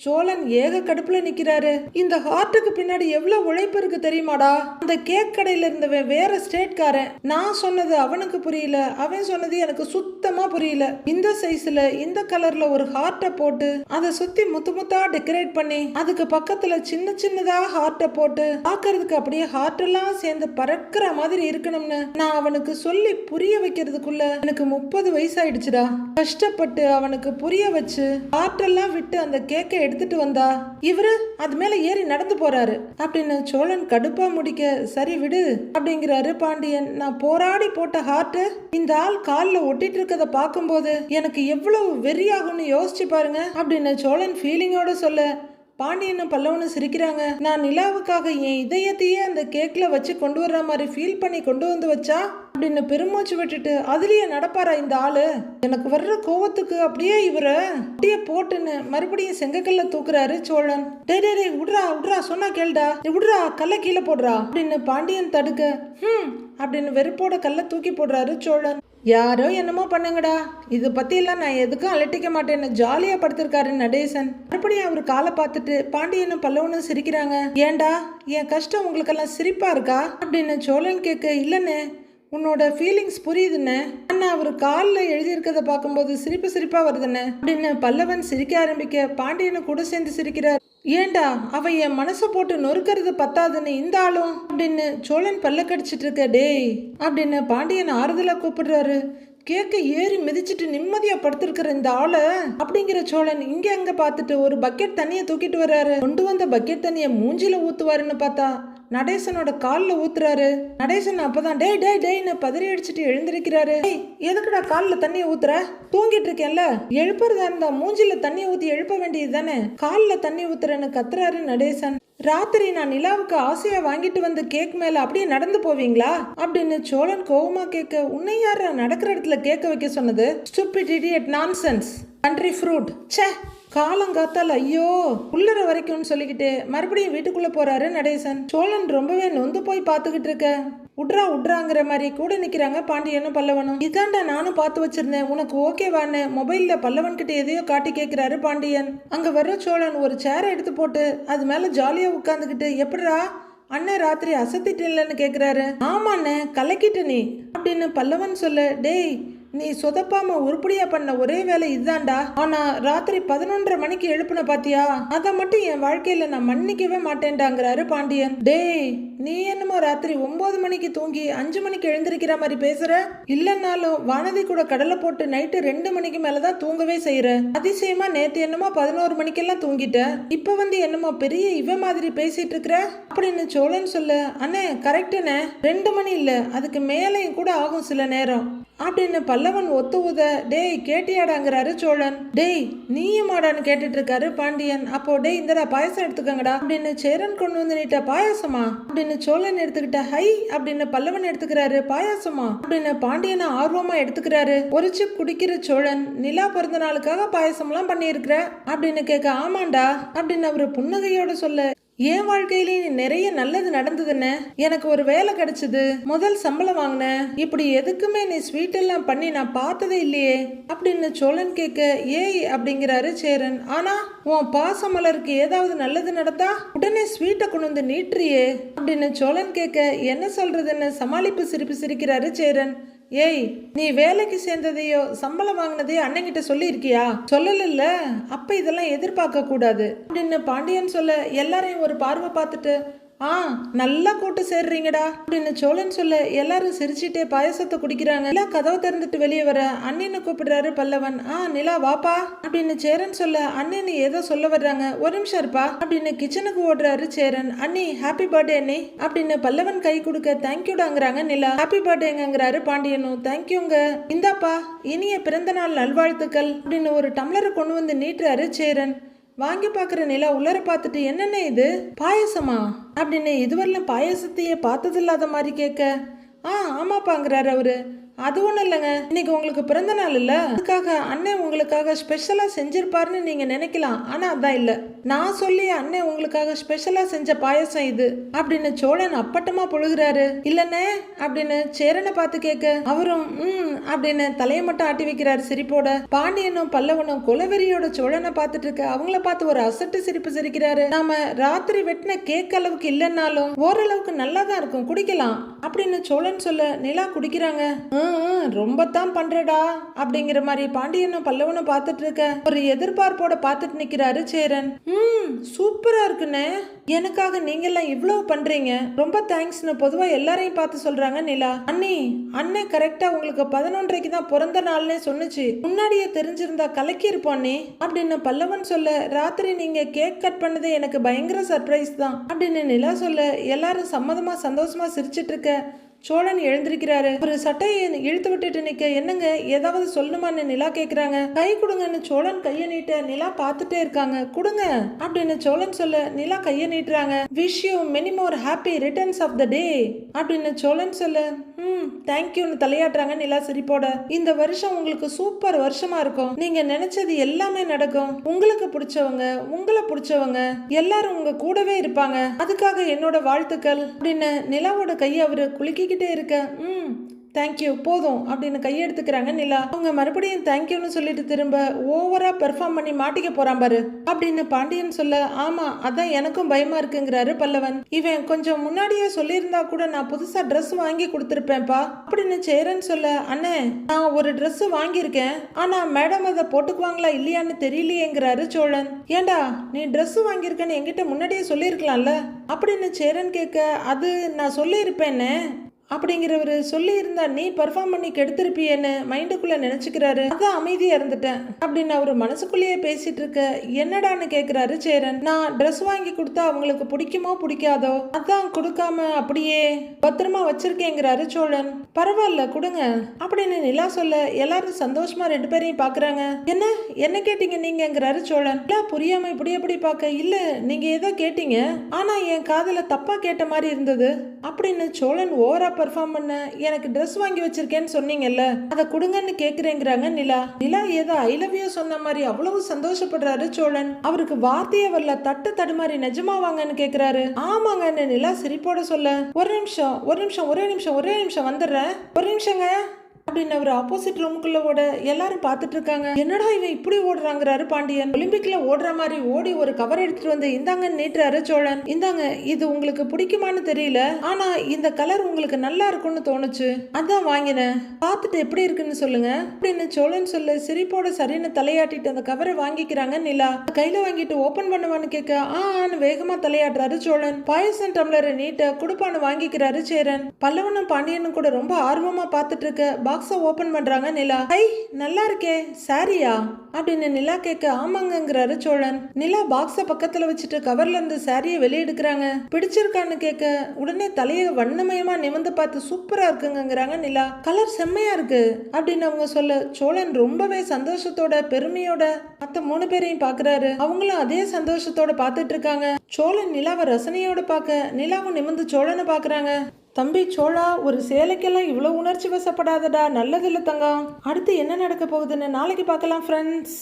[SPEAKER 1] சோழன் ஏக கடுப்புல நிக்கிறாரு. இந்த ஹார்ட்டுக்கு பின்னாடி எவ்வளவு உழைப்பு இருக்கு தெரியுமாடா. அந்த கேக் கடையில இருந்தவன் வேற ஸ்டேட்காரன், நான் சொன்னது அவனுக்கு புரியல, அவன் சொன்னது எனக்கு சுத்தமா புரியல. இந்த சைஸ்ல இந்த கலர்ல ஒரு ஹார்ட்டை போட்டு அதை சுத்தி முத்தா டெக்கரேட் பண்ணி அதுக்கு பக்கத்துல சின்னதா ஹார்ட்டை போட்டு பாக்குறதுக்கு அப்படியே ஹார்ட் எல்லாம் சேர்ந்து பறக்கிற மாதிரி இருக்கணும்னு நான் அவனுக்கு சொல்லி புரிய வைக்கிறதுக்குள்ள எனக்கு 30 வயசாயிடுச்சுடா. கஷ்டப்பட்டு அவனுக்கு புரிய வச்சு ஹார்ட் எல்லாம் விட்டு அந்த கேக்கை எடுத்துட்டு வந்தா இவரு அது மேல ஏறி நடந்து போறாரு அப்படின்னு சோழன் கடுப்பா முடிக்க சரி விடு அப்படிங்கிறாரு பாண்டியன். நான் போராடி போட்ட ஹார்ட் இந்த ஆள் காலில் ஒட்டிட்டு இருக்கத பார்க்கும்போது எனக்கு எவ்வளவு வெறியாகும்னு யோசிச்சு பாருங்க அப்படின்னு சோழன் ஃபீலிங்கோட சொல்ல பாண்டியனும் பல்லவனும் சிரிக்கிறாங்க. நான் நிலாவுக்காக என் இதயத்தையே அந்த கேக்ல வச்சு கொண்டு வர்ற மாதிரி ஃபீல் பண்ணி கொண்டு வந்து வச்சா அப்படின்னு பெருமூச்சு விட்டுட்டு அதுலயே நடப்பாரா இந்த ஆளு, எனக்கு வர்ற கோவத்துக்கு அப்படியே இவரை அப்படியே போட்டுன்னு மறுபடியும் செங்கக்கல்ல தூக்குறாரு சோழன். டே விட்றா சொன்னா கேள்டா, விட்றா கல்ல கீழே போடுறா அப்படின்னு பாண்டியன் தடுக்க அப்படின்னு வெறுப்போட கல்ல தூக்கி போடுறாரு சோழன். யாரோ என்னமோ பண்ணுங்கடா, இது பத்தியெல்லாம் நான் எதுக்கும் அலட்டிக்க மாட்டேன்னு ஜாலியா படுத்திருக்காரு நடேசன். மறுபடியும் அவர் காலை பார்த்துட்டு பாண்டியனும் பல்லவனும் சிரிக்கிறாங்க. ஏண்டா என் கஷ்டம் உங்களுக்கெல்லாம் சிரிப்பா இருக்கா அப்படின்னு சோழன் கேட்க இல்லைன்னு உன்னோட ஃபீலிங்ஸ் புரியுதுன்னு, அண்ணா அவர் காலில் எழுதியிருக்கிறத பார்க்கும்போது சிரிப்பா வருதுன்னு அப்படின்னு பல்லவன் சிரிக்க ஆரம்பிக்க பாண்டியனும் கூட சேர்ந்து சிரிக்கிறார். ஏண்டா அவ என் மனசை போட்டு நொறுக்கிறது பத்தாதுன்னு இந்த ஆளும் அப்படின்னு சோழன் பல்ல கடிச்சிட்டு இருக்க. டேய் அப்படின்னு பாண்டியன் ஆறுதலா கூப்பிடுறாரு. கேக்க ஏறி மிதிச்சிட்டு நிம்மதியா படுத்திருக்கிற இந்த ஆளை அப்படிங்கிற சோழன் இங்க அங்க பார்த்துட்டு ஒரு பக்கெட் தண்ணியை தூக்கிட்டு வர்றாரு. கொண்டு வந்த பக்கெட் தண்ணியை மூஞ்சில ஊத்துவாருன்னு பார்த்தா நடேசனோட காலில் ஊத்துறாரு. நடேசன் அப்பதான் டேய்னு பதறி அடிச்சுட்டு எழுந்திருக்கிறாரு. எதுக்குடா காலில் தண்ணியை ஊத்துற, தூங்கிட்டு இருக்கேன்ல, எழுப்புறதா இருந்தா மூஞ்சில தண்ணியை ஊத்தி எழுப்ப வேண்டியது தானே, காலில் தண்ணி ஊத்துறேன்னு கத்துறாரு நடேசன். ராத்திரி நான் நிலாவுக்கு ஆசையா வாங்கிட்டு வந்து கேக் மேல அப்படியே நடந்து போவீங்களா அப்படின்னு சோழன் கோவமா கேட்க உன்னை யார நடக்கிற இடத்துல கேட்க வைக்க சொன்னது, stupid idiot nonsense country fruit, ச்சே காலங்காத்தால் ஐயோ உள்ளற வரைக்கும்னு சொல்லிக்கிட்டு மறுபடியும் வீட்டுக்குள்ள போறாரு நடேசன். சோழன் ரொம்பவே நொந்து போய் பார்த்துக்கிட்டு இருக்க. உட்றாங்கிற மாதிரி கூட நிக்கிறாங்க பாண்டியனும் பல்லவனும். இதாண்டா நானும் பார்த்து வச்சிருந்தேன், உனக்கு ஓகேவான்னு மொபைல்ல பல்லவன் கிட்ட எதையோ காட்டி கேட்கிறாரு பாண்டியன். அங்க வர்ற சோழன் ஒரு சேரை எடுத்து போட்டு அது மேல ஜாலியா உட்காந்துக்கிட்டு எப்படிரா அண்ணன் ராத்திரி அசத்திட்டேன்லன்னு கேக்குறாரு. ஆமா அண்ணன் கலக்கிட்ட நீ அப்படின்னு பல்லவன் சொல்ல. டேய் நீ சொதப்பாம உருப்படியா பண்ண ஒரே வேலை இதுதான்டா. ஆனா ராத்திரி 11:30 மணிக்கு எழுப்புன பாத்தியா, அதை மட்டும் என் வாழ்க்கையில நான் மன்னிக்கவே மாட்டேன்டாங்கிறாரு பாண்டியன். டேய், நீ என்னமோ ராத்திரி 9 மணிக்கு தூங்கி 5 மணிக்கு எழுந்திருக்கிற மாதிரி பேசுற. இல்லைன்னாலும் வானதி கூட கடலை போட்டு நைட்டு 2 மணிக்கு மேலதான் தூங்கவே செய்யற. அதிசயமா நேத்து என்னமோ 11 மணிக்கெல்லாம் தூங்கிட்ட, இப்ப வந்து என்னமோ பெரிய இவ மாதிரி பேசிட்டு இருக்கிற அப்படின்னு சோழன் சொல்ல, அண்ணே கரெக்டுண்ணே, 2 மணி இல்ல அதுக்கு மேலையும் கூட ஆகும் சில நேரம் அப்படின்னு பல்லவன் ஒத்து உத. டேய் கேட்டியாடாங்கிறாரு சோழன். டேய் நீயுமாடான்னு கேட்டுட்டு இருக்காரு பாண்டியன். அப்போ டேய் இந்தடா பாயசம் எடுத்துக்கங்கடா அப்படின்னு சேரன் கொண்டு வந்து நீட்ட. பாயாசமா அப்படின்னு சோழன் எடுத்துக்கிட்ட. ஹை அப்படின்னு பல்லவன் எடுத்துக்கிறாரு. பாயாசமா அப்படின்னு பாண்டியனை ஆர்வமா எடுத்துக்கிறாரு. ஒரு சிப் குடிக்கிற சோழன், நிலா பிறந்த நாளுக்காக பாயசம் எல்லாம் பண்ணியிருக்கிற அப்படின்னு கேட்க. ஆமாண்டா அப்படின்னு அவரு புன்னகையோட சொல்ல, என் வாழ்க்கையிலேயே நிறைய நல்லது நடந்ததுன்னு, எனக்கு ஒரு வேலை கிடைச்சது, முதல் சம்பளம் வாங்கினேன், இப்படி எதுக்குமே நீ ஸ்வீட் எல்லாம் பண்ணி நான் பார்த்ததே இல்லையே அப்படின்னு சோழன் கேட்க. ஏய் அப்படிங்கிறாரு சேரன். ஆனா உன் பாச மலருக்கு ஏதாவது நல்லது நடந்தா உடனே ஸ்வீட்டை கொண்டு வந்து நீட்டுறியே அப்படின்னு சோழன் கேட்க. என்ன சொல்றதுன்னு சமாளிப்பு சிரிப்பு சிரிக்கிறாரு சேரன். ஏய், நீ வேலைக்கு சேர்ந்ததையோ சம்பளம் வாங்கினதையோ அண்ணங்கிட்ட சொல்லி இருக்கியா? சொல்லல. அப்ப இதெல்லாம் எதிர்பார்க்க கூடாது அப்படின்னு பாண்டியன் சொல்ல, எல்லாரையும் ஒரு பார்வை பார்த்துட்டு, நல்லா கூட்டு சேர்றீங்கடா அப்படின்னு சோழன் சொல்ல, எல்லாரும் சிரிச்சுட்டே பாயசத்தை குடிக்கிறாங்க. நிலா கதவை திறந்துட்டு வெளியே வர அண்ணனை கூப்பிடுறாரு பல்லவன். நிலா வாப்பா அப்படின்னு சேரன் சொல்ல, அண்ணன் ஏதோ சொல்ல வர்றாங்க, ஒரு நிமிஷம் இருப்பா அப்படின்னு கிச்சனுக்கு ஓடுறாரு சேரன். அண்ணி ஹாப்பி பர்த்டே அண்ணி அப்படின்னு பல்லவன் கை கொடுக்க. தேங்க்யூடாங்கிறாங்க நிலா. ஹாப்பி பர்த்டேங்கிறாரு பாண்டியனும். தேங்க்யூங்க, இந்தாப்பா இனிய பிறந்த நாள் நல்வாழ்த்துக்கள் அப்படின்னு ஒரு டம்ளரை கொண்டு வந்து நீட்டுறாரு சேரன். வாங்கி பாக்குற நிலா உள்ளர பார்த்துட்டு, என்னென்ன இது பாயசமா அப்படின்னு இதுவரையிலும் பாயசத்தையே பார்த்தது இல்லாத மாதிரி கேட்க. ஆமாப்பாங்கிறாரு அவரு. அது ஒன்றும் இல்லைங்க, இன்னைக்கு உங்களுக்கு பிறந்த நாள் இல்ல, அதுக்காக அண்ணன் உங்களுக்காக ஸ்பெஷலா செஞ்சிருப்பாருன்னு நீங்க நினைக்கலாம். ஆனா அதான் இல்ல, நான் சொல்லி அண்ணன் உங்களுக்காக ஸ்பெஷலா செஞ்ச பாயசம் இது அப்படின்னு சோழன் அப்பட்டமா பொழுகிறாரு. இல்லனே அப்படின்னு சேரனை பார்த்து கேட்க. அவரும் அப்படின்னு தலையை மட்டும் ஆட்டி வைக்கிறாரு சிரிப்போட. பாண்டியனும் பல்லவனும் கொலவெறியோட சோழனை பார்த்துட்டு இருக்க. அவங்கள பார்த்து ஒரு அசட்டு சிரிப்பு சிரிக்கிறாரு. நாம ராத்திரி வெட்டின கேக் அளவுக்கு இல்லைன்னாலும் ஓரளவுக்கு நல்லா தான் இருக்கும், குடிக்கலாம் அப்படின்னு சோழன் சொல்ல. நிலா குடிக்கிறாங்க. ரொம்ப தான் பண்றடா அப்படிங்கிற மாதிரி பாண்டியனும் பல்லவனும் பார்த்துட்டு இருக்க. ஒரு எதிர்பார்ப்போட பார்த்துட்டு நிக்கிறாரு சேரன். சூப்பரா இருக்குன்னு, எனக்காக நீங்க எல்லாம் இவ்வளவு பண்றீங்க, ரொம்ப தேங்க்ஸ்னு பொதுவா எல்லாரையும் பார்த்து சொல்றாங்க நிலா. அண்ணன் கரெக்டா உங்களுக்கு 11:30க்கு தான் பிறந்த நாள்னே சொன்னுச்சு, முன்னாடியே தெரிஞ்சிருந்தா கலக்கி இருப்போம் நீ அப்படின்னு பல்லவன் சொல்ல. ராத்திரி நீங்க கேக் கட் பண்ணது எனக்கு பயங்கர சர்ப்ரைஸ் தான் அப்படின்னு நிலா சொல்ல. எல்லாரும் சம்மதமா சந்தோஷமா சிரிச்சிட்டு இருக்க. சோழன் எழுந்திருக்கிறாரு. ஒரு சட்டையை இழுத்து விட்டுட்டு நிக்க. என்னங்க ஏதாவது சொல்லணுமான்னு நிலா கேக்குறாங்க. கை கொடுங்கன்னு சோழன் கையை நீட்ட. நிலா பார்த்துட்டே இருக்காங்க. கொடுங்க அப்படின்னு சோழன் சொல்ல. நிலா கையை நீட்டுறாங்க. Wish you many more happy returns of the day அப்படின்னு சோழன் சொல்ல. தேங்க்யூன்னு தலையாட்டுறாங்க நிலா சிரிப்போட. இந்த வருஷம் உங்களுக்கு சூப்பர் வருஷமா இருக்கும், நீங்க நினைச்சது எல்லாமே நடக்கும், உங்களுக்கு பிடிச்சவங்க உங்களை பிடிச்சவங்க எல்லாரும் உங்க கூடவே இருப்பாங்க, அதுக்காக என்னோட வாழ்த்துக்கள் அப்படின்னு நிலாவோட கையை அவரு குலுக்கிக்கிட்டே இருக்க. தேங்க்யூ போதும் அப்படின்னு கையெடுத்துக்கிறாங்க நிலா. அவங்க மறுபடியும் தேங்க்யூன்னு சொல்லிட்டு திரும்ப ஓவரா பெர்ஃபார்ம் பண்ணி மாட்டிக்க போறான் பாரு அப்படின்னு பாண்டியன் சொல்ல. ஆமா அதான் எனக்கும் பயமா இருக்குங்கிறாரு பல்லவன். இவன் கொஞ்சம் முன்னாடியே சொல்லியிருந்தா கூட நான் புதுசா ட்ரெஸ் வாங்கி கொடுத்துருப்பேன்ப்பா அப்படின்னு சேரன் சொல்ல. அண்ணே நான் ஒரு ட்ரெஸ் வாங்கியிருக்கேன், ஆனா மேடம் அதை போட்டுக்குவாங்களா இல்லையான்னு தெரியலையேங்கிறாரு சோழன். ஏண்டா நீ ட்ரெஸ் வாங்கியிருக்கேன்னு என்கிட்ட முன்னாடியே சொல்லியிருக்கலாம்ல அப்படின்னு சேரன் கேட்க. அது நான் சொல்லியிருப்பேன்னு அப்படிங்கிறவரு சொல்லி இருந்தா நீ பர்ஃபார்ம் பண்ணி கெடுத்திருப்பியன்னு மைண்டுக்குள்ள நினைச்சுக்கிறாரு. அதான் அமைதியா இருந்துட்டேன் அப்படின்னு அவரு மனசுக்குள்ளேயே பேசிட்டு இருக்க. என்னடான்னு கேக்குறாரு சேரன். நான் ட்ரெஸ் வாங்கி கொடுத்தா அவங்களுக்கு பிடிக்குமோ பிடிக்காதோ, அதான் கொடுக்காம அப்படியே பத்திரமா வச்சிருக்கேங்கிறாரு சோழன். பரவாயில்ல கொடுங்க அப்படின்னு நிலா சொல்ல. எல்லாரும் சந்தோஷமா 2 பேரையும் பாக்குறாங்க. என்ன கேட்டீங்க நீங்கிறாரு சோழன். இல்ல புரியாம இப்படி எப்படி பாக்க. இல்ல நீங்க ஏதோ கேட்டீங்க, ஆனா என் காதுல தப்பா கேட்ட மாதிரி இருந்தது அப்படின்னு சோழன் ஓவரா பெர்ஃபார்ம் பண்ண. எனக்கு ட்ரெஸ் வாங்கி வச்சிருக்கேன்னு சொன்னீங்கல்ல, அதை கொடுங்கன்னு கேக்குறேங்கிறாங்க நிலா. நிலா ஏதோ ஐ லவ் யூ சொன்ன மாதிரி அவ்வளவு சந்தோஷப்படுறாரு சோழன். அவருக்கு வார்த்தையே வரல, தட்டு தடுமாறி நிஜமா வாங்கன்னு கேக்குறாரு. ஆமாங்கன்னு நிலா சிரிப்போட சொல்ல. ஒரு நிமிஷம் ஒரே நிமிஷம் வந்துடுறேன், ஒரு நிமிஷங்க அப்படின்னு அவர் ஆப்போசிட் ரூமுக்குள்ள ஓட எல்லாரும் பார்த்துட்டு இருக்காங்க. என்னடா இவன் இப்படி ஓடுறாங்கிறாரு பாண்டியன். ஒலிம்பிக்ல ஓடுற மாதிரி ஓடி ஒரு கவர் எடுத்துட்டு வந்து இந்தாங்க நீட்டுறாரு சோழன். இந்தாங்க, இது உங்களுக்கு பிடிக்குமான்னு தெரியல, ஆனா இந்த கலர் உங்களுக்கு நல்லா இருக்கும்னு தோணுச்சு, அதான் வாங்கினேன், பார்த்துட்டு எப்படி இருக்குன்னு சொல்லுங்க அப்படின்னு சோழன் சொல்ல சிரிப்போட சரின்னு தலையாட்டிட்டு அந்த கவரை வாங்கிக்கிறாங்க நிலா. கையில வாங்கிட்டு ஓபன் பண்ணுவான்னு கேட்க ஆன்னு வேகமா தலையாட்டுறாரு சோழன். பாயசம் டம்ளரை நீட்ட குடுப்பான்னு வாங்கிக்கிறாரு சேரன். பல்லவனும் பாண்டியனும் கூட ரொம்ப ஆர்வமா பார்த்துட்டு இருக்க பாக்ஸ ஓபன் பண்றாங்க நிலா. ஐ நல்லா இருக்கே, சாரியா அப்படின்னு நிலா கேட்க ஆமாங்கிறாரு சோழன். நிலா பாக்ஸ பக்கத்துல வச்சுட்டு கவர்ல இருந்து சாரியை வெளியே எடுக்கிறாங்க. பிடிச்சிருக்கான்னு கேட்க உடனே தலைய வண்ணமயமா நிமிந்து பார்த்து சூப்பரா இருக்குங்கிறாங்க நிலா. கலர் செம்மையா இருக்கு அப்படின்னு அவங்க சொல்ல சோழன் ரொம்பவே சந்தோஷத்தோட பெருமையோட மத்த 3 பேரையும் பாக்குறாரு. அவங்களும் அதே சந்தோஷத்தோட பார்த்துட்டு இருக்காங்க. சோழன் நிலாவை ரசனையோட பார்க்க நிலாவும் நிமிந்து சோழனை பாக்குறாங்க. தம்பி சோழா, ஒரு சேலைக்கெல்லாம் இவ்வளோ உணர்ச்சி வசப்படாதடா, நல்லதில்ல தங்கம். அடுத்து என்ன நடக்க போகுதுன்னு நாளைக்கு பார்க்கலாம் ஃப்ரெண்ட்ஸ்.